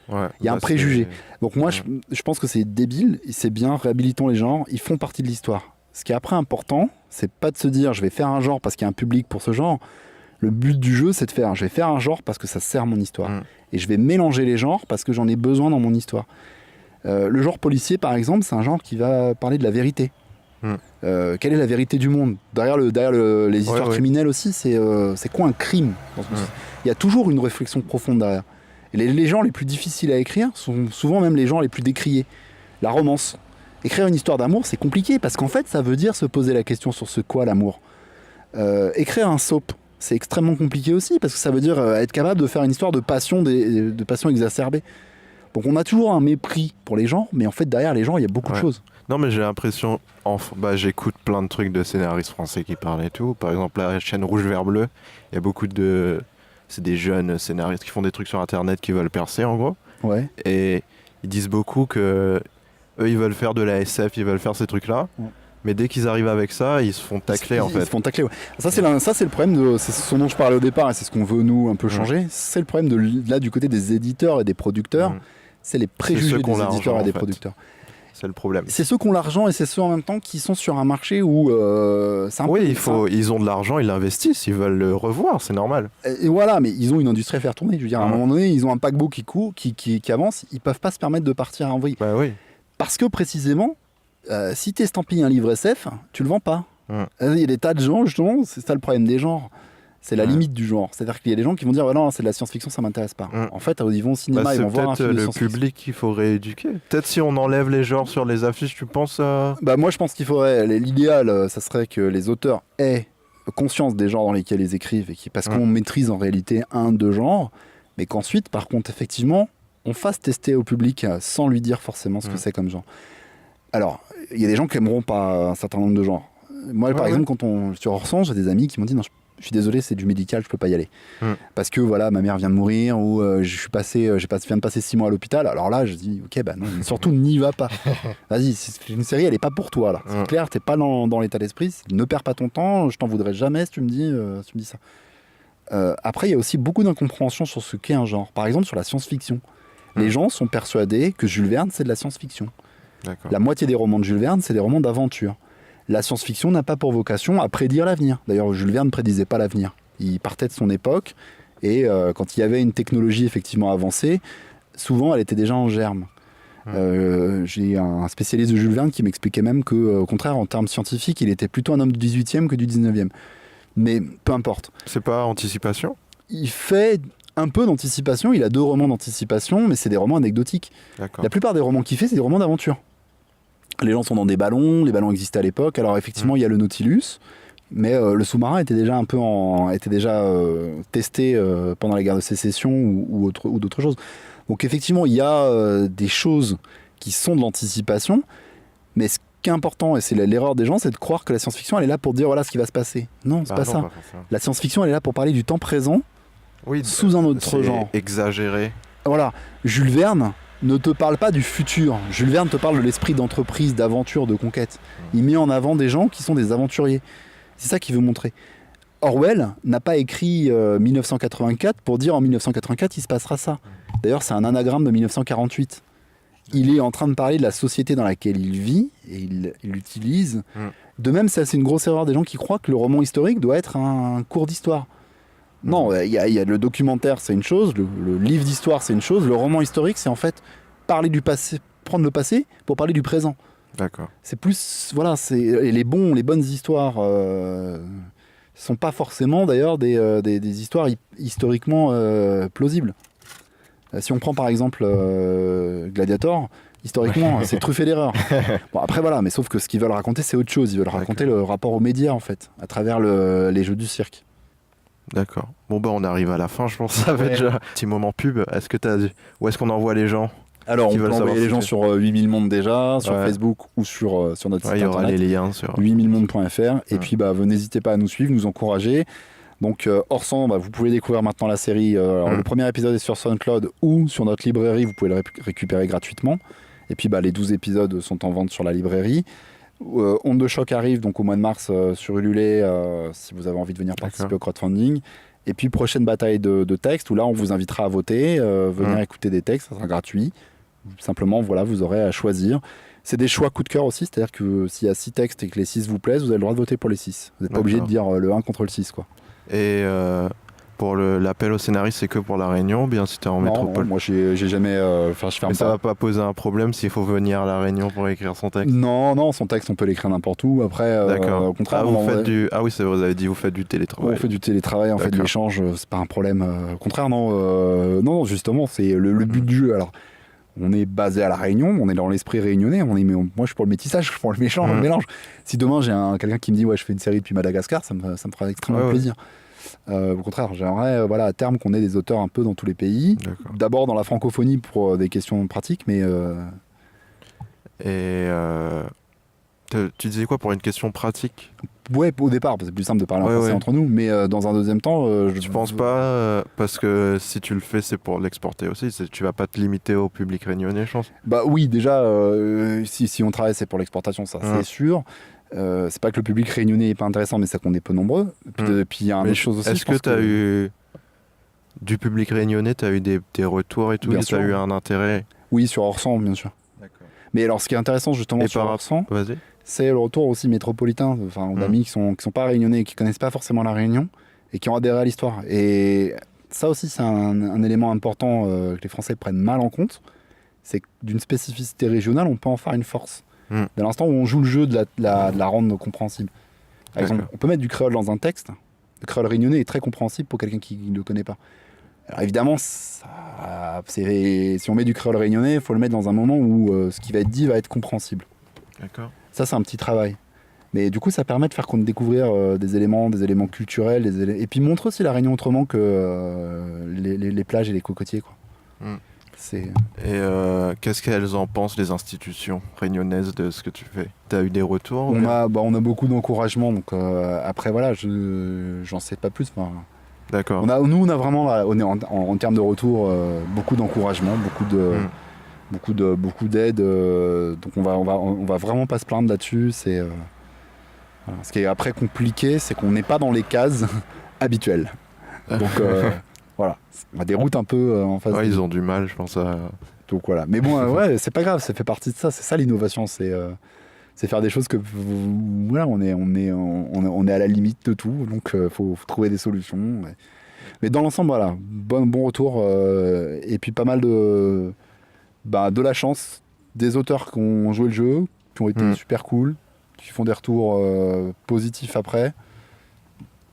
Ouais, il y a un préjugé. Donc moi, je pense que c'est débile, c'est bien, réhabilitons les genres, ils font partie de l'histoire. Ce qui est après important, c'est pas de se dire je vais faire un genre parce qu'il y a un public pour ce genre. Le but du jeu, c'est de faire je vais faire un genre parce que ça sert mon histoire. Et je vais mélanger les genres parce que j'en ai besoin dans mon histoire. Le genre policier, par exemple, c'est un genre qui va parler de la vérité. Quelle est la vérité du monde? Derrière les histoires criminelles aussi, c'est quoi un crime Il y a toujours une réflexion profonde derrière. Et les gens les plus difficiles à écrire sont souvent même les gens les plus décriés. La romance. Écrire une histoire d'amour, c'est compliqué parce qu'en fait, ça veut dire se poser la question sur ce qu'est l'amour. Écrire un soap, c'est extrêmement compliqué aussi parce que ça veut dire être capable de faire une histoire de passion, de passion exacerbée. Donc on a toujours un mépris pour les gens, mais en fait derrière les gens, il y a beaucoup de choses. Non, mais j'ai l'impression, j'écoute plein de trucs de scénaristes français qui parlent et tout. Par exemple, la chaîne Rouge Vert Bleu, il y a beaucoup c'est des jeunes scénaristes qui font des trucs sur Internet qui veulent percer en gros. Ouais. Et ils disent beaucoup que eux, ils veulent faire de la SF, ils veulent faire ces trucs-là. Mais dès qu'ils arrivent avec ça, ils se font tacler en fait. Ils se font tacler, ouais. Ça, c'est le problème, c'est ce dont je parlais au départ et c'est ce qu'on veut nous un peu changer. C'est le problème là du côté des éditeurs et des producteurs. C'est les préjugés des éditeurs et des producteurs. C'est le problème. C'est ceux qui ont l'argent et c'est ceux en même temps qui sont sur un marché où c'est un peu... ils ont de l'argent, ils l'investissent, ils veulent le revoir, c'est normal. Et voilà, mais ils ont une industrie à faire tourner. Je veux dire, à un moment donné, ils ont un paquebot qui avance, ils peuvent pas se permettre de partir en vrille. Bah oui. Parce que précisément, si tu estampilles un livre SF, tu le vends pas. Il y a des tas de gens, justement, c'est ça le problème des genres. C'est la limite du genre. C'est-à-dire qu'il y a des gens qui vont dire non, c'est de la science-fiction, ça m'intéresse pas. En fait, ils vont au cinéma, ils vont voir un film de science-fiction. C'est peut-être le public qu'il faut rééduquer. Peut-être si on enlève les genres sur les affiches, tu penses à... Moi, je pense qu'il faudrait... L'idéal, ça serait que les auteurs aient conscience des genres dans lesquels ils écrivent, parce qu'on maîtrise en réalité deux genres, mais qu'ensuite, par contre, effectivement, on fasse tester au public sans lui dire forcément ce que c'est comme genre. Alors, il y a des gens qui n'aimeront pas un certain nombre de genres. Moi, par exemple, quand sur Orson, j'ai des amis qui m'ont dit non, je suis désolé, c'est du médical, je peux pas y aller. Parce que voilà, ma mère vient de mourir ou je viens de passer 6 mois à l'hôpital. Alors là, je dis ok, non, surtout n'y va pas. Vas-y, une série, elle est pas pour toi là. C'est clair, t'es pas dans l'état d'esprit. Ne perds pas ton temps. Je t'en voudrais jamais si tu me dis ça. Après, il y a aussi beaucoup d'incompréhension sur ce qu'est un genre. Par exemple, sur la science-fiction. Les gens sont persuadés que Jules Verne, c'est de la science-fiction. D'accord. La moitié des romans de Jules Verne, c'est des romans d'aventure. La science-fiction n'a pas pour vocation à prédire l'avenir. D'ailleurs, Jules Verne ne prédisait pas l'avenir. Il partait de son époque et quand il y avait une technologie effectivement avancée, souvent elle était déjà en germe. J'ai un spécialiste de Jules Verne qui m'expliquait même qu'au contraire, en termes scientifiques, il était plutôt un homme du 18e que du 19e. Mais peu importe. C'est pas anticipation ? Il fait un peu d'anticipation, il a 2 romans d'anticipation, mais c'est des romans anecdotiques. D'accord. La plupart des romans qu'il fait, c'est des romans d'aventure. Les gens sont dans des ballons, les ballons existaient à l'époque, alors effectivement il y a le Nautilus, mais le sous-marin était déjà testé pendant la guerre de sécession ou d'autres choses. Donc effectivement il y a des choses qui sont de l'anticipation, mais ce qui est important, et c'est l'erreur des gens, c'est de croire que la science-fiction elle est là pour dire voilà ce qui va se passer. Non, c'est pas ça. La science-fiction elle est là pour parler du temps présent sous un autre genre. Exagéré. Voilà, Jules Verne ne te parle pas du futur. Jules Verne te parle de l'esprit d'entreprise, d'aventure, de conquête. Il met en avant des gens qui sont des aventuriers. C'est ça qu'il veut montrer. Orwell n'a pas écrit 1984 pour dire en 1984 il se passera ça. D'ailleurs, c'est un anagramme de 1948. Il est en train de parler de la société dans laquelle il vit et il l'utilise. De même, ça, c'est une grosse erreur des gens qui croient que le roman historique doit être un cours d'histoire. Non, il y a le documentaire, c'est une chose, le livre d'histoire, c'est une chose, le roman historique, c'est en fait parler du passé, prendre le passé pour parler du présent. D'accord. C'est plus, voilà, et les bonnes histoires sont pas forcément d'ailleurs des histoires historiquement plausibles. Si on prend par exemple Gladiator, historiquement, c'est truffé d'erreurs. Bon, après voilà, mais sauf que ce qu'ils veulent raconter, c'est autre chose. Ils veulent raconter le rapport aux médias en fait, à travers les jeux du cirque. D'accord. Bon bah on arrive à la fin, je pense. Ça va être déjà petit moment pub. Est-ce que où est-ce qu'on envoie les gens? Alors, qui on peut veulent envoyer les gens savoir sur 8000 mondes déjà, sur Ouais. Facebook ou sur notre site Il y aura internet. les liens sur. 8000mondes.fr. Et Ouais. puis, n'hésitez pas à nous suivre, nous encourager. Donc, Orsan, vous pouvez découvrir maintenant la série. Alors, le premier épisode est sur SoundCloud ou sur notre librairie. Vous pouvez le récupérer gratuitement. Et puis, les 12 épisodes sont en vente sur la librairie. Onde de choc arrive donc au mois de mars sur Ulule si vous avez envie de venir participer au crowdfunding. Et puis prochaine bataille de textes où là on vous invitera à voter, venir écouter des textes, ça sera gratuit. Simplement voilà, vous aurez à choisir. C'est des choix coup de cœur aussi, c'est-à-dire que s'il y a 6 textes et que les 6 vous plaisent, vous avez le droit de voter pour les 6. Vous n'êtes pas obligé de dire le 1 contre le 6 quoi. Et pour l'appel au scénariste, c'est que pour la Réunion ou bien si t'es en métropole? Non, moi j'ai jamais. Je ferme Mais ça va pas poser un problème s'il faut venir à la Réunion pour écrire son texte? Non, son texte on peut l'écrire n'importe où. Après, D'accord. au contraire, Ah oui, c'est vrai, vous avez dit vous faites du télétravail. On fait du télétravail, on fait de l'échange, c'est pas un problème. Au contraire, non, justement, c'est le but du jeu. Alors, on est basé à La Réunion, on est dans l'esprit réunionnais, moi je suis pour le métissage, je suis pour le mélange. Si demain j'ai quelqu'un qui me dit ouais, je fais une série depuis Madagascar, ça me fera extrêmement plaisir. Au contraire, j'aimerais à terme qu'on ait des auteurs un peu dans tous les pays. D'abord dans la francophonie pour des questions pratiques, mais. Tu disais quoi pour une question pratique? Ouais, au départ, c'est plus simple de parler en français entre nous, mais dans un deuxième temps... Je pense pas, parce que si tu le fais, c'est pour l'exporter aussi, tu vas pas te limiter au public réunionnais, je pense. Bah oui, déjà, si on travaille, c'est pour l'exportation, ça c'est sûr. C'est pas que le public réunionnais est pas intéressant, mais c'est qu'on est peu nombreux. Puis il y a une autre chose aussi. Est-ce que tu as eu du public réunionnais, tu as eu des retours et tout, tu as eu un intérêt? Oui, sur Orsan, bien sûr. D'accord. Mais alors, ce qui est intéressant justement sur Orsan, c'est le retour aussi métropolitain, d'amis qui sont pas réunionnais, qui connaissent pas forcément la Réunion et qui ont adhéré à l'histoire. Et ça aussi, c'est un élément important que les Français prennent mal en compte. C'est que d'une spécificité régionale, on peut en faire une force. Dès l'instant où on joue le jeu de la rendre compréhensible. Par exemple, on peut mettre du créole dans un texte. Le créole réunionnais est très compréhensible pour quelqu'un qui ne le connaît pas. Alors évidemment, si on met du créole réunionnais, il faut le mettre dans un moment où ce qui va être dit va être compréhensible. D'accord. Ça, c'est un petit travail. Mais du coup, ça permet de faire découvrir des éléments culturels, et puis montrer aussi la Réunion autrement que les plages et les cocotiers, quoi. Et qu'est-ce qu'elles en pensent, les institutions réunionnaises, de ce que tu fais? Tu as eu des retours? On a beaucoup d'encouragement, donc après voilà, j'en sais pas plus. D'accord. On a vraiment, en termes de retour, beaucoup d'encouragement, beaucoup d'aide, donc on va vraiment pas se plaindre là-dessus. Voilà. Ce qui est après compliqué, c'est qu'on n'est pas dans les cases habituelles. Donc voilà, on a des routes un peu en face. Ils ont du mal, je pense. Donc voilà, mais bon, c'est pas grave, ça fait partie de ça. C'est ça l'innovation, c'est faire des choses que voilà, on est à la limite de tout, donc faut trouver des solutions. Mais dans l'ensemble, voilà, bon retour, et puis pas mal de la chance, des auteurs qui ont joué le jeu, qui ont été super cool, qui font des retours positifs après.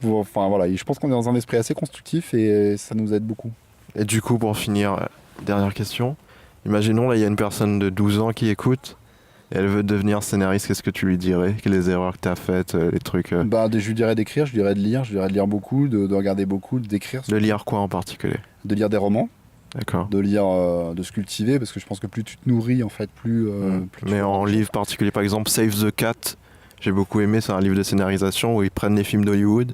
Enfin voilà, je pense qu'on est dans un esprit assez constructif et ça nous aide beaucoup. Et du coup, pour finir, dernière question. Imaginons, là, il y a une personne de 12 ans qui écoute et elle veut devenir scénariste. Qu'est-ce que tu lui dirais? Quelles les erreurs que tu as faites, les trucs Je lui dirais d'écrire, je lui dirais de lire beaucoup, de regarder beaucoup, d'écrire. De lire quoi en particulier? De lire des romans. D'accord. De lire, de se cultiver, parce que je pense que plus tu te nourris, en fait, plus Mais en livre particulier, par exemple, Save the Cat, j'ai beaucoup aimé, c'est un livre de scénarisation où ils prennent les films d'Hollywood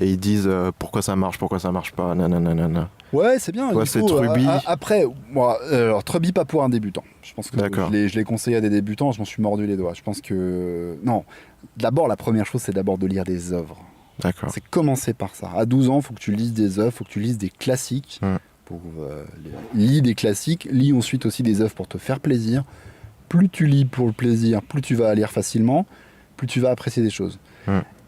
et ils disent pourquoi ça marche pas, nanana. Ouais, c'est bien. Toi, c'est Truby. Après, moi, alors Truby, pas pour un débutant. Je pense que je l'ai conseillé à des débutants, je m'en suis mordu les doigts. Je pense que. Non. D'abord, la première chose, c'est d'abord de lire des œuvres. D'accord. C'est commencer par ça. À 12 ans, il faut que tu lises des œuvres, il faut que tu lises des classiques. Lis des classiques, lis ensuite aussi des œuvres pour te faire plaisir. Plus tu lis pour le plaisir, plus tu vas lire facilement, plus tu vas apprécier des choses.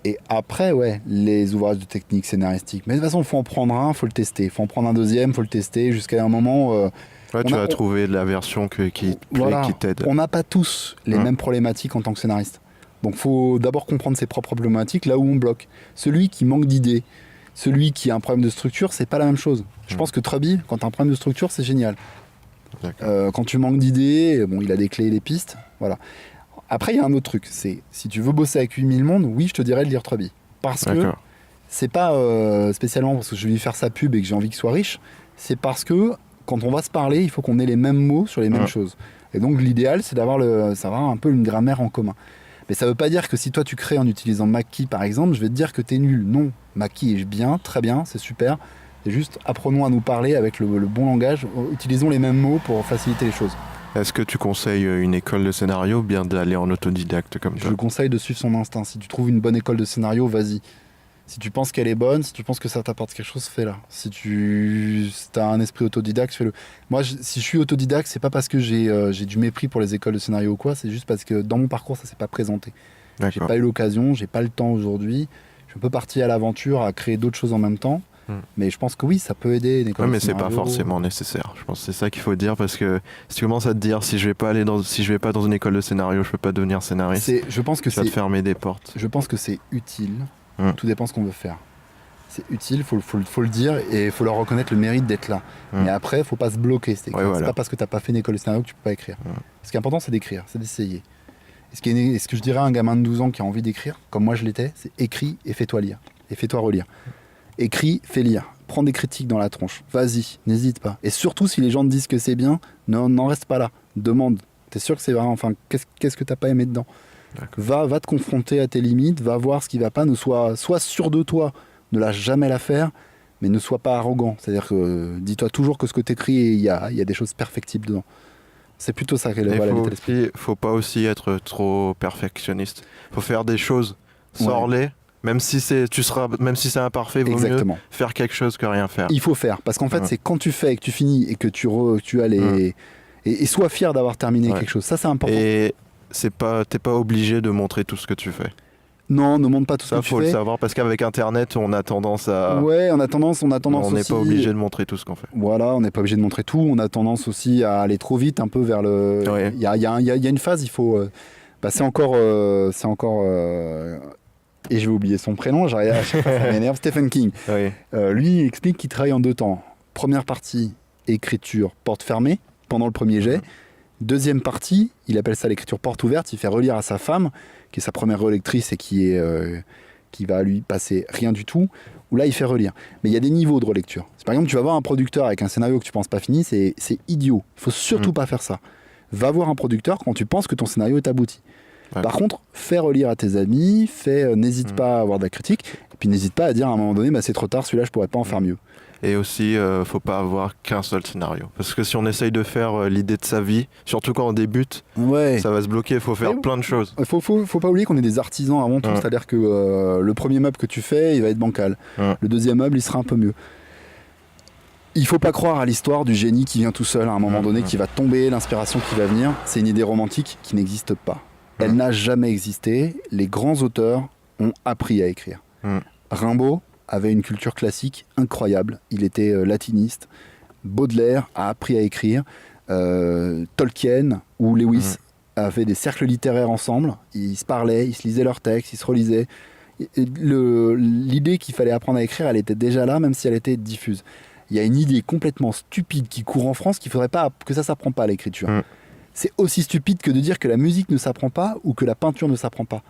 Et après, les ouvrages de technique scénaristique. Mais de toute façon, il faut en prendre un, il faut le tester. Il faut en prendre un deuxième, il faut le tester, jusqu'à un moment Ouais, tu vas trouver la version qui te plaît, voilà, qui t'aide. on n'a pas tous les mêmes problématiques en tant que scénariste. Donc faut d'abord comprendre ses propres problématiques, là où on bloque. Celui qui manque d'idées, celui qui a un problème de structure, c'est pas la même chose. Je pense que Truby, quand tu as un problème de structure, c'est génial. Quand tu manques d'idées, bon, il a des clés et des pistes. Voilà. Après, il y a un autre truc. C'est si tu veux bosser avec 8000 mondes, oui, je te dirais de lire Truby. Parce que c'est pas spécialement parce que je vais lui faire sa pub et que j'ai envie qu'il soit riche. C'est parce que quand on va se parler, il faut qu'on ait les mêmes mots sur les mêmes choses. Et donc, l'idéal, c'est d'avoir un peu une grammaire en commun. Mais ça veut pas dire que si toi tu crées en utilisant Mackie par exemple, je vais te dire que t'es nul. Non, Mackie est bien, très bien, c'est super. C'est juste apprenons à nous parler avec le bon langage, utilisons les mêmes mots pour faciliter les choses. Est-ce que tu conseilles une école de scénario ou bien d'aller en autodidacte comme ça ? Je conseille de suivre son instinct. Si tu trouves une bonne école de scénario, vas-y. Si tu penses qu'elle est bonne, si tu penses que ça t'apporte quelque chose, fais-la. Si tu as un esprit autodidacte, fais-le. Moi, si je suis autodidacte, c'est pas parce que j'ai du mépris pour les écoles de scénario ou quoi, c'est juste parce que dans mon parcours, ça s'est pas présenté. J'ai pas eu l'occasion, j'ai pas le temps aujourd'hui. Je suis un peu parti à l'aventure, à créer d'autres choses en même temps. Mais je pense que oui, ça peut aider. Oui, mais c'est pas forcément nécessaire. Je pense que c'est ça qu'il faut dire parce que si tu commences à te dire si je vais pas dans une école de scénario, je peux pas devenir scénariste. Je pense que tu vas te fermer des portes. Je pense que c'est utile. Tout dépend ce qu'on veut faire. C'est utile, faut le dire et il faut leur reconnaître le mérite d'être là. Mais après, il faut pas se bloquer. C'est pas parce que tu n'as pas fait une école de scénario que tu peux pas écrire. Ce qui est important, c'est d'écrire, c'est d'essayer. Et ce que je dirais à un gamin de 12 ans qui a envie d'écrire, comme moi je l'étais, c'est écris et fais-toi lire. Et fais-toi relire. Écris, fais lire. Prends des critiques dans la tronche. Vas-y, n'hésite pas. Et surtout, si les gens te disent que c'est bien, n'en reste pas là. Demande. T'es sûr que c'est vrai ? Enfin, qu'est-ce que t'as pas aimé dedans ? Va te confronter à tes limites, va voir ce qui va pas, sois sûr de toi, ne lâche jamais l'affaire, mais ne sois pas arrogant. C'est-à-dire que dis-toi toujours que ce que tu écris, il y a des choses perfectibles dedans. C'est plutôt ça qu'est l'état d'esprit. Faut pas aussi être trop perfectionniste. Faut faire des choses, sors-les. Même si c'est imparfait, vaut mieux faire quelque chose que rien faire. Il faut faire, parce qu'en fait, c'est quand tu fais et que tu finis et que tu as les... Et sois fier d'avoir terminé quelque chose. Ça, c'est important. Et t'es pas obligé de montrer tout ce que tu fais. Non, ne montre pas tout ce que tu fais. Ça, faut le savoir, parce qu'avec Internet, on a tendance à... Ouais, on a tendance on aussi... n'est pas obligé de montrer tout ce qu'on fait. Voilà, on n'est pas obligé de montrer tout. On a tendance aussi à aller trop vite, un peu vers le... Il y a une phase, il faut... c'est encore... Et je vais oublier son prénom, j'arrive à chaque fois, ça m'énerve. Stephen King. Lui, il explique qu'il travaille en 2 temps. Première partie, écriture porte fermée, pendant le premier jet. Deuxième partie, il appelle ça l'écriture porte ouverte. Il fait relire à sa femme, qui est sa première relectrice et qui va lui passer rien du tout. Où là, il fait relire. Mais il y a des niveaux de relecture. Par exemple, tu vas voir un producteur avec un scénario que tu penses pas fini, c'est idiot. Il faut surtout pas faire ça. Va voir un producteur quand tu penses que ton scénario est abouti. Par contre, fais relire à tes amis, n'hésite pas à avoir de la critique, et puis n'hésite pas à dire à un moment donné, c'est trop tard, celui-là je pourrais pas en faire mieux. Et aussi, faut pas avoir qu'un seul scénario. Parce que si on essaye de faire l'idée de sa vie, surtout quand on débute, ça va se bloquer, il faut faire plein de choses. Faut pas oublier qu'on est des artisans avant tout, c'est-à-dire que le premier meuble que tu fais, il va être bancal. Le deuxième meuble, il sera un peu mieux. Il faut pas croire à l'histoire du génie qui vient tout seul à un moment donné, qui va tomber, l'inspiration qui va venir. C'est une idée romantique qui n'existe pas. Elle n'a jamais existé. Les grands auteurs ont appris à écrire. Rimbaud avait une culture classique incroyable. Il était latiniste. Baudelaire a appris à écrire. Tolkien ou Lewis avaient des cercles littéraires ensemble. Ils se parlaient, ils se lisaient leurs textes, ils se relisaient. L'idée qu'il fallait apprendre à écrire, elle était déjà là, même si elle était diffuse. Il y a une idée complètement stupide qui court en France qu'il faudrait pas que ça s'apprend pas à l'écriture. C'est aussi stupide que de dire que la musique ne s'apprend pas ou que la peinture ne s'apprend pas.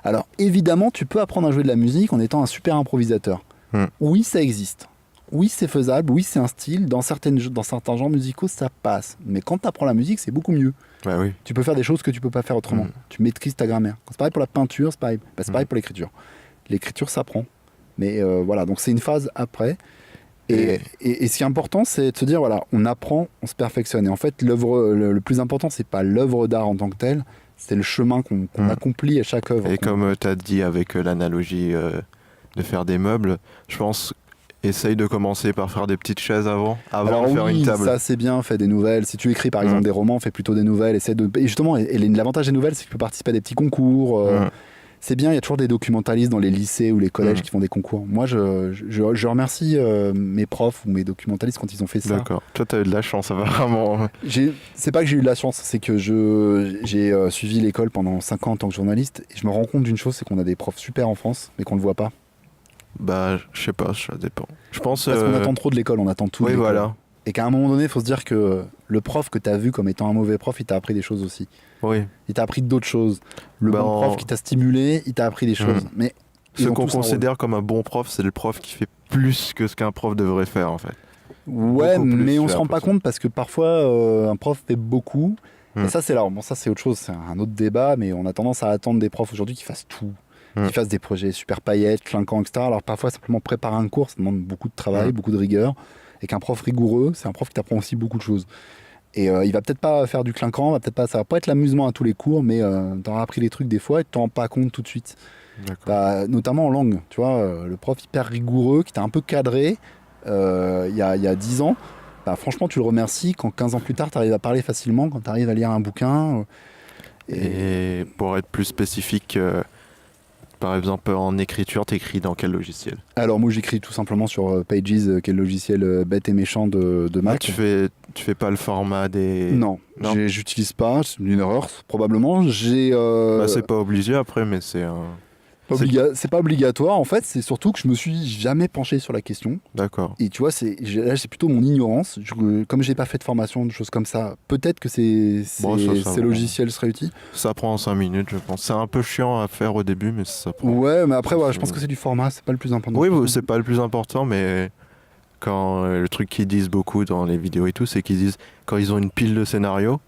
Alors évidemment, tu peux apprendre à jouer de la musique en étant un super improvisateur. Oui, ça existe. Oui, c'est faisable. Oui, c'est un style. Dans certains genres musicaux, ça passe. Mais quand tu apprends la musique, c'est beaucoup mieux. Tu peux faire des choses que tu peux pas faire autrement. Tu maîtrises ta grammaire. C'est pareil pour la peinture, c'est pareil pour l'écriture. L'écriture s'apprend. Mais voilà, donc c'est une phase après. Et ce qui est important, c'est de se dire, voilà, on apprend, on se perfectionne. Et en fait, le plus important, c'est pas l'œuvre d'art en tant que telle, c'est le chemin qu'on accomplit à chaque œuvre. Et comme tu as dit avec l'analogie de faire des meubles, je pense, essaye de commencer par faire des petites chaises avant de faire une table. Ça c'est bien, fais des nouvelles. Si tu écris par exemple des romans, fais plutôt des nouvelles. Et justement, l'avantage des nouvelles, c'est que tu peux participer à des petits concours. c'est bien, il y a toujours des documentalistes dans les lycées ou les collèges qui font des concours. Moi, je remercie mes profs ou mes documentalistes quand ils ont fait ça. D'accord. Toi, t'as eu de la chance, apparemment. C'est pas que j'ai eu de la chance, c'est que j'ai suivi l'école pendant 5 ans en tant que journaliste et je me rends compte d'une chose, c'est qu'on a des profs super en France, mais qu'on le voit pas. Bah, je sais pas, ça dépend. Je pense. Parce qu'on attend trop de l'école, on attend tout. Oui, de l'école. voilà. Et qu'à un moment donné, il faut se dire que le prof que t'as vu comme étant un mauvais prof, il t'a appris des choses aussi. Oui. Il t'a appris d'autres choses. Le bon prof qui t'a stimulé, il t'a appris des choses. Mais ce qu'on considère comme un bon prof, c'est le prof qui fait plus que ce qu'un prof devrait faire, en fait. Ouais, mais on se rend pas compte parce que parfois un prof fait beaucoup. Et ça, c'est là. Bon, ça, c'est autre chose. C'est un autre débat, mais on a tendance à attendre des profs aujourd'hui qui fassent tout. Qui fassent des projets super paillettes, clinquants, etc. Alors parfois, simplement préparer un cours, ça demande beaucoup de travail, beaucoup de rigueur. Et qu'un prof rigoureux, c'est un prof qui t'apprend aussi beaucoup de choses. Et il va peut-être pas faire du clinquant, ça va pas être l'amusement à tous les cours, mais t'auras appris des trucs des fois et tu t'en rends pas compte tout de suite. Notamment en langue, tu vois, le prof hyper rigoureux, qui t'a un peu cadré il y a 10 ans, franchement tu le remercies quand 15 ans plus tard t'arrives à parler facilement, quand t'arrives à lire un bouquin. Et pour être plus spécifique, par exemple en écriture, t'écris dans quel logiciel? Alors moi j'écris tout simplement sur Pages, qui est le logiciel bête et méchant de Mac. Tu fais pas le format des... Non. J'utilise pas, c'est une erreur probablement. c'est pas obligé après, mais c'est un... C'est pas obligatoire en fait, c'est surtout que je me suis jamais penché sur la question. D'accord. Et tu vois, là c'est plutôt mon ignorance. Comme j'ai pas fait de formation, de choses comme ça, peut-être que ces logiciels seraient utiles. Ça prend 5 minutes, je pense. C'est un peu chiant à faire au début, mais ça prend. Ouais, mais après, je pense que c'est du format, c'est pas le plus important. Oui, c'est pas le plus important, mais quand le truc qu'ils disent beaucoup dans les vidéos et tout, c'est qu'ils disent quand ils ont une pile de scénarios,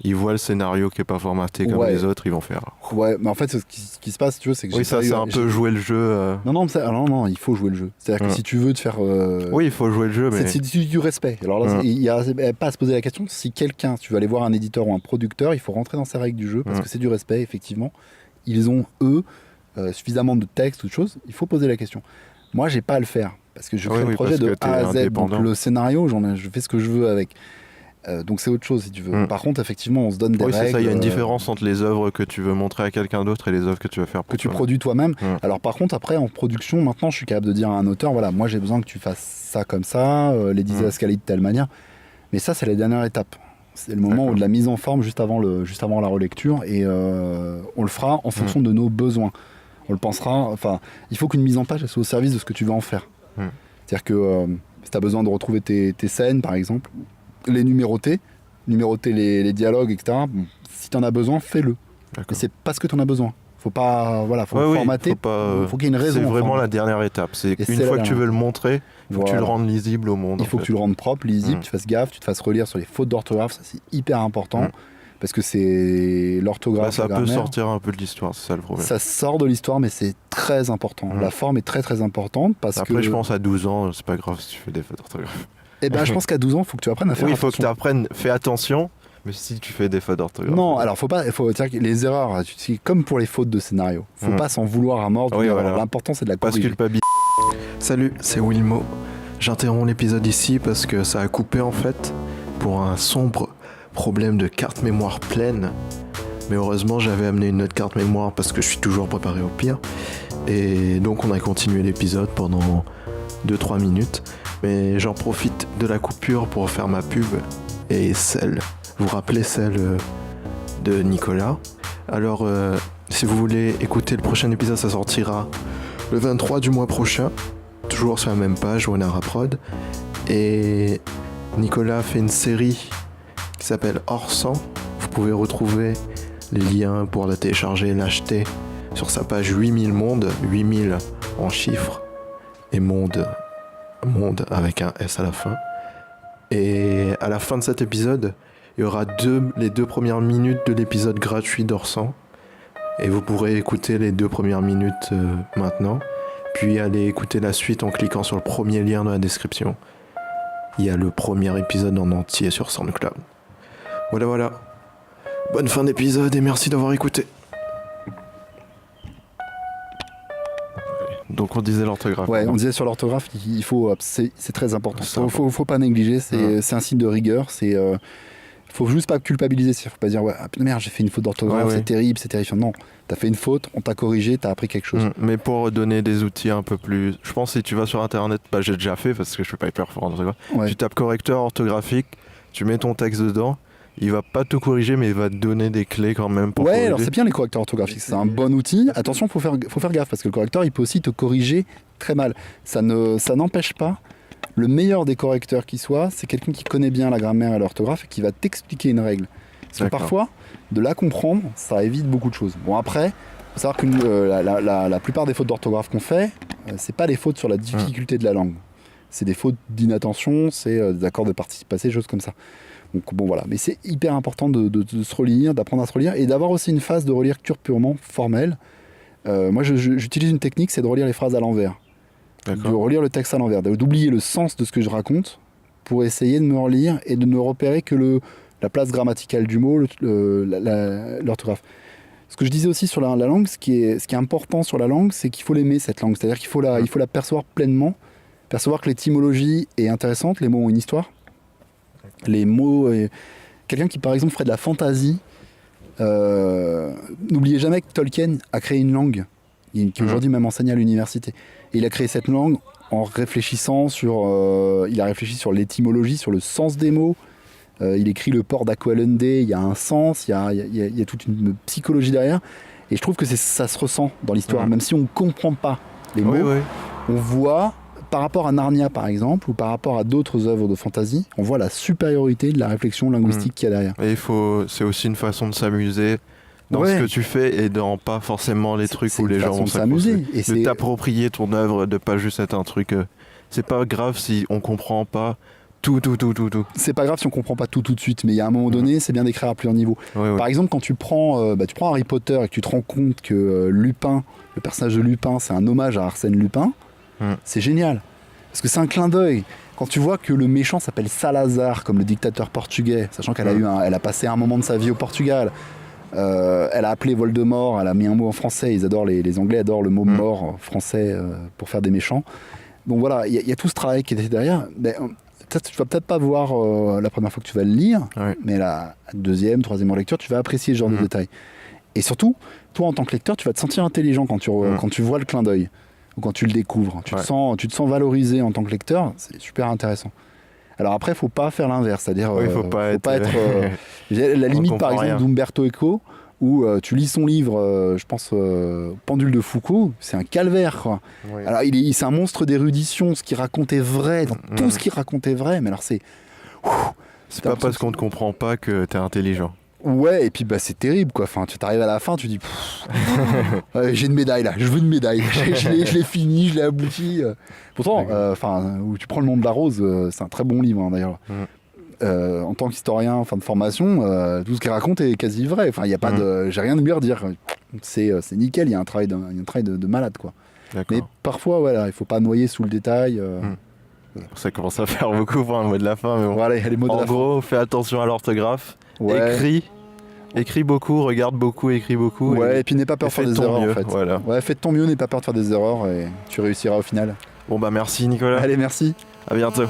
ils voient le scénario qui est pas formaté comme les autres, ils vont faire. Ouais, mais en fait, ce qui se passe, tu vois, c'est que c'est un peu jouer le jeu. Non, il faut jouer le jeu. C'est-à-dire que si tu veux te faire. Oui, il faut jouer le jeu, mais. C'est du respect. Alors là, il n'y a pas à se poser la question. Si quelqu'un, tu veux aller voir un éditeur ou un producteur, il faut rentrer dans ces règles du jeu parce que c'est du respect, effectivement. Ils ont, eux, suffisamment de texte ou de choses. Il faut poser la question. Moi, j'ai pas à le faire parce que je crée le projet de A à Z. Donc le scénario, je fais ce que je veux avec. Donc c'est autre chose si tu veux. Par contre, effectivement, on se donne des règles. Oui, c'est ça, il y a une différence entre les œuvres que tu veux montrer à quelqu'un d'autre et les œuvres que tu veux faire pour que tu produis toi-même. Alors par contre, après, en production, maintenant, je suis capable de dire à un auteur, voilà, moi j'ai besoin que tu fasses ça comme ça, les didascalies de telle manière. Mais ça, c'est la dernière étape. C'est le moment où de la mise en forme juste avant la relecture et on le fera en fonction de nos besoins. On le pensera, enfin, il faut qu'une mise en page elle soit au service de ce que tu veux en faire. C'est-à-dire que si tu as besoin de retrouver tes scènes, par exemple, les numéroter les dialogues, etc. Bon, si tu en as besoin, fais-le. Mais c'est parce que tu en as besoin. Faut pas, faut formater. Faut qu'il y ait une raison. C'est vraiment la dernière étape. C'est une fois que tu veux le montrer, il faut que tu le rendes lisible au monde. Il faut que tu le rendes propre, lisible, tu fasses gaffe, tu te fasses relire sur les fautes d'orthographe. Ça, c'est hyper important. Parce que c'est l'orthographe. Ça peut sortir un peu de l'histoire, c'est ça le problème. Ça sort de l'histoire, mais c'est très important. La forme est très très importante. Après, je pense à 12 ans, c'est pas grave si tu fais des fautes d'orthographe. Eh ben, je pense qu'à 12 ans, il faut que tu apprennes à faire attention. Oui, il faut que tu apprennes, fais attention, mais si tu fais des fautes d'orthographe. Non, alors faut dire que les erreurs, comme pour les fautes de scénario, faut pas s'en vouloir à mort. L'important, c'est de la corriger. Salut, c'est Wilmo. J'interromps l'épisode ici parce que ça a coupé en fait pour un sombre problème de carte mémoire pleine. Mais heureusement, j'avais amené une autre carte mémoire parce que je suis toujours préparé au pire. Et donc, on a continué l'épisode pendant 2-3 minutes. Mais j'en profite de la coupure pour faire ma pub et vous rappelez celle de Nicolas. Alors, si vous voulez écouter le prochain épisode, ça sortira le 23 du mois prochain, toujours sur la même page, Wanara Prod. Et Nicolas fait une série qui s'appelle Hors Sang. Vous pouvez retrouver les liens pour la télécharger et l'acheter sur sa page 8000 Monde, 8000 en chiffres, et Monde avec un S à la fin. Et à la fin de cet épisode, il y aura les 2 premières minutes de l'épisode gratuit d'Orsan. Et vous pourrez écouter les 2 premières minutes maintenant. Puis aller écouter la suite en cliquant sur le premier lien dans la description. Il y a le premier épisode en entier sur SoundCloud. Voilà. Bonne fin d'épisode et merci d'avoir écouté. Donc on disait l'orthographe. Ouais, on disait sur l'orthographe, c'est très important. Faut pas négliger, c'est un signe de rigueur. faut juste pas culpabiliser, faut pas dire ouais, ah, merde, j'ai fait une faute d'orthographe, c'est terrible, c'est terrifiant. Non, t'as fait une faute, on t'a corrigé, t'as appris quelque chose. Mais pour donner des outils un peu plus, je pense que si tu vas sur internet, j'ai déjà fait parce que je suis pas hyper fort en orthographe. Tu tapes correcteur orthographique, tu mets ton texte dedans. Il va pas tout corriger, mais il va te donner des clés quand même pour corriger. Alors c'est bien les correcteurs orthographiques, c'est un bon outil. Attention, faut faire gaffe parce que le correcteur, il peut aussi te corriger très mal. Ça n'empêche pas. Le meilleur des correcteurs qui soit, c'est quelqu'un qui connaît bien la grammaire et l'orthographe et qui va t'expliquer une règle. Parce que parfois, de la comprendre, ça évite beaucoup de choses. Bon après, faut savoir que la plupart des fautes d'orthographe qu'on fait, c'est pas des fautes sur la difficulté de la langue. C'est des fautes d'inattention, c'est des accords de participe passé, des choses comme ça. Donc bon voilà, mais c'est hyper important de se relire, d'apprendre à se relire et d'avoir aussi une phase de relecture purement formelle. Moi j'utilise une technique, c'est de relire les phrases à l'envers. De relire le texte à l'envers, d'oublier le sens de ce que je raconte pour essayer de me relire et de ne repérer que la place grammaticale du mot, l'orthographe. Ce que je disais aussi sur la langue, ce qui est important sur la langue, c'est qu'il faut l'aimer cette langue, c'est-à-dire qu'il faut la percevoir pleinement, percevoir que l'étymologie est intéressante, les mots ont une histoire. Les mots, quelqu'un qui par exemple ferait de la fantaisie, n'oubliez jamais que Tolkien a créé une langue qui aujourd'hui même enseigne à l'université. Et il a créé cette langue en réfléchissant il a réfléchi sur l'étymologie, sur le sens des mots. Il écrit le port d'Aqualunde, il y a un sens, il y a toute une psychologie derrière. Et je trouve que ça se ressent dans l'histoire, même si on ne comprend pas les mots, on voit. Par rapport à Narnia par exemple, ou par rapport à d'autres œuvres de fantasy, on voit la supériorité de la réflexion linguistique qu'il y a derrière. Et c'est aussi une façon de s'amuser dans ce que tu fais et dans pas forcément les trucs où les gens vont s'amuser. De t'approprier ton œuvre, de pas juste être un truc... c'est pas grave si on comprend pas tout. C'est pas grave si on comprend pas tout de suite, mais il y a un moment donné, c'est bien d'écrire à plusieurs niveaux. Par exemple, quand tu prends Harry Potter et que tu te rends compte que Lupin, le personnage de Lupin, c'est un hommage à Arsène Lupin, c'est génial. Parce que c'est un clin d'œil. Quand tu vois que le méchant s'appelle Salazar, comme le dictateur portugais, sachant qu'elle elle a passé un moment de sa vie au Portugal, elle a appelé Voldemort, elle a mis un mot en français, les Anglais adorent le mot mort français pour faire des méchants. Donc voilà, il y a tout ce travail qui était derrière. Mais, tu vas peut-être pas voir la première fois que tu vas le lire, mais la deuxième, troisième lecture, tu vas apprécier ce genre de détails. Et surtout, toi en tant que lecteur, tu vas te sentir intelligent quand tu vois le clin d'œil. Ou quand tu le découvres, tu te sens valorisé en tant que lecteur, c'est super intéressant. Alors après, faut pas faire l'inverse, c'est-à-dire faut pas être la limite par exemple d'Umberto Eco, où tu lis son livre, je pense Pendule de Foucault, c'est un calvaire quoi. Alors c'est un monstre d'érudition, ce qu'il racontait vrai, dans tout ce qu'il racontait vrai, mais alors c'est pas parce qu'on te comprend pas que t'es intelligent. Ouais, et puis c'est terrible quoi. Enfin, tu t'arrives à la fin, tu dis j'ai une médaille là, je veux une médaille. je l'ai fini, je l'ai abouti. Pourtant, où tu prends le nom de la rose, c'est un très bon livre hein, d'ailleurs. En tant qu'historien, de formation, tout ce qu'il raconte est quasi vrai. Enfin, il y a pas j'ai rien de mieux à redire. C'est nickel. Il y a un travail de malade quoi. Mais parfois, voilà, il faut pas noyer sous le détail. Ça commence à faire beaucoup pour un mot de la fin, mais bon. Voilà, les mots de la fin. En gros, fais attention à l'orthographe. Écris beaucoup, regarde beaucoup, écris beaucoup. Ouais, et puis n'aie pas peur de faire des erreurs en fait. Voilà. Ouais, fais de ton mieux, n'aie pas peur de faire des erreurs et tu réussiras au final. Bon merci Nicolas. Allez, merci. À bientôt.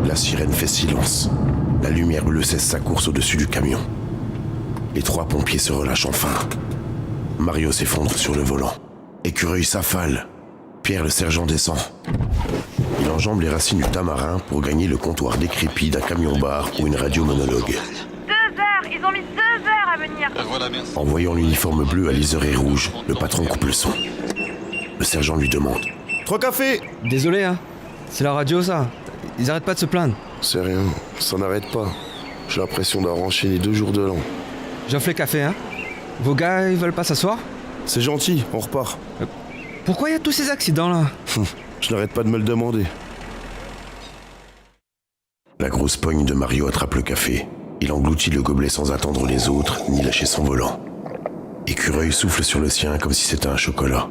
La sirène fait silence. La lumière bleue cesse sa course au-dessus du camion. Les trois pompiers se relâchent enfin. Mario s'effondre sur le volant. Écureuil s'affale. Pierre le sergent descend. Il enjambe les racines du tamarin pour gagner le comptoir décrépit d'un camion-bar ou une radio monologue. 2 heures, ils ont mis 2 heures à venir. Voilà, merci. En voyant l'uniforme bleu à liseré rouge, le patron coupe le son. Le sergent lui demande. 3 cafés. Désolé hein, c'est la radio ça. Ils arrêtent pas de se plaindre. C'est rien, ça n'arrête pas. J'ai l'impression d'avoir enchaîné 2 jours de l'an. J'offre les cafés hein. Vos gars, ils veulent pas s'asseoir? C'est gentil, on repart. Pourquoi il y a tous ces accidents là? Je n'arrête pas de me le demander. La grosse poigne de Mario attrape le café. Il engloutit le gobelet sans attendre les autres, ni lâcher son volant. Écureuil souffle sur le sien comme si c'était un chocolat.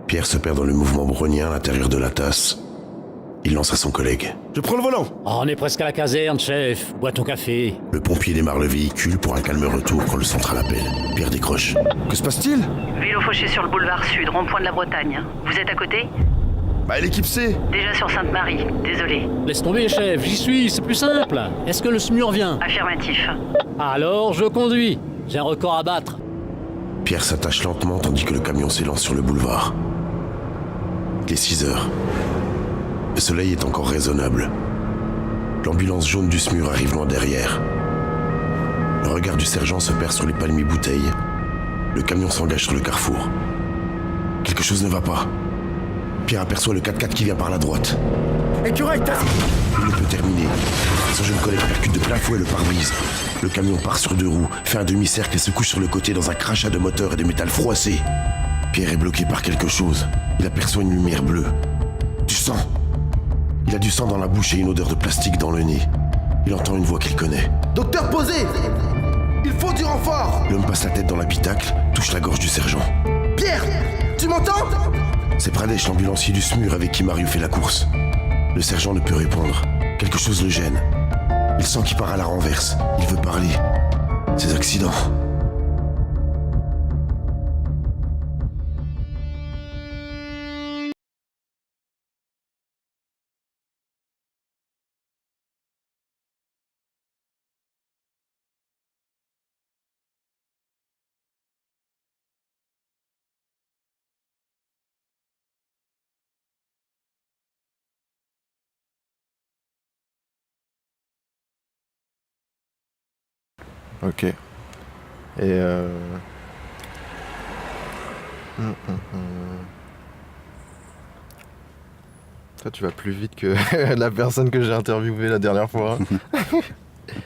Pierre se perd dans le mouvement brownien à l'intérieur de la tasse. Il lance à son collègue. Je prends le volant. Oh, on est presque à la caserne, chef. Bois ton café. Le pompier démarre le véhicule pour un calme retour quand le central appelle. Pierre décroche. Que se passe-t-il? Vélo fauché sur le boulevard Sud, rond-point de la Bretagne. Vous êtes à côté? Bah, l'équipe C. Déjà sur Sainte-Marie, désolé. Laisse tomber, chef, j'y suis, c'est plus simple. Est-ce que le SMUR vient? Affirmatif. Alors, je conduis. J'ai un record à battre. Pierre s'attache lentement tandis que le camion s'élance sur le boulevard. Il est 6 heures. Le soleil est encore raisonnable. L'ambulance jaune du SMUR arrive loin derrière. Le regard du sergent se perd sur les palmiers bouteilles. Le camion s'engage sur le carrefour. Quelque chose ne va pas. Pierre aperçoit le 4x4 qui vient par la droite. Écureuil, t'as... Il ne peut terminer. Son jeune collègue percute de plein fouet le pare-brise. Le camion part sur 2 roues, fait un demi-cercle et se couche sur le côté dans un crachat de moteur et de métal froissé. Pierre est bloqué par quelque chose. Il aperçoit une lumière bleue. Du sang. Il a du sang dans la bouche et une odeur de plastique dans le nez. Il entend une voix qu'il connaît. Docteur, posez! Il faut du renfort! L'homme passe la tête dans l'habitacle, touche la gorge du sergent. Pierre! Tu m'entends? C'est Pradesh, l'ambulancier du SMUR avec qui Mario fait la course. Le sergent ne peut répondre. Quelque chose le gêne. Il sent qu'il part à la renverse. Il veut parler. Ces accidents. Ok. Et Toi, tu vas plus vite que la personne que j'ai interviewée la dernière fois.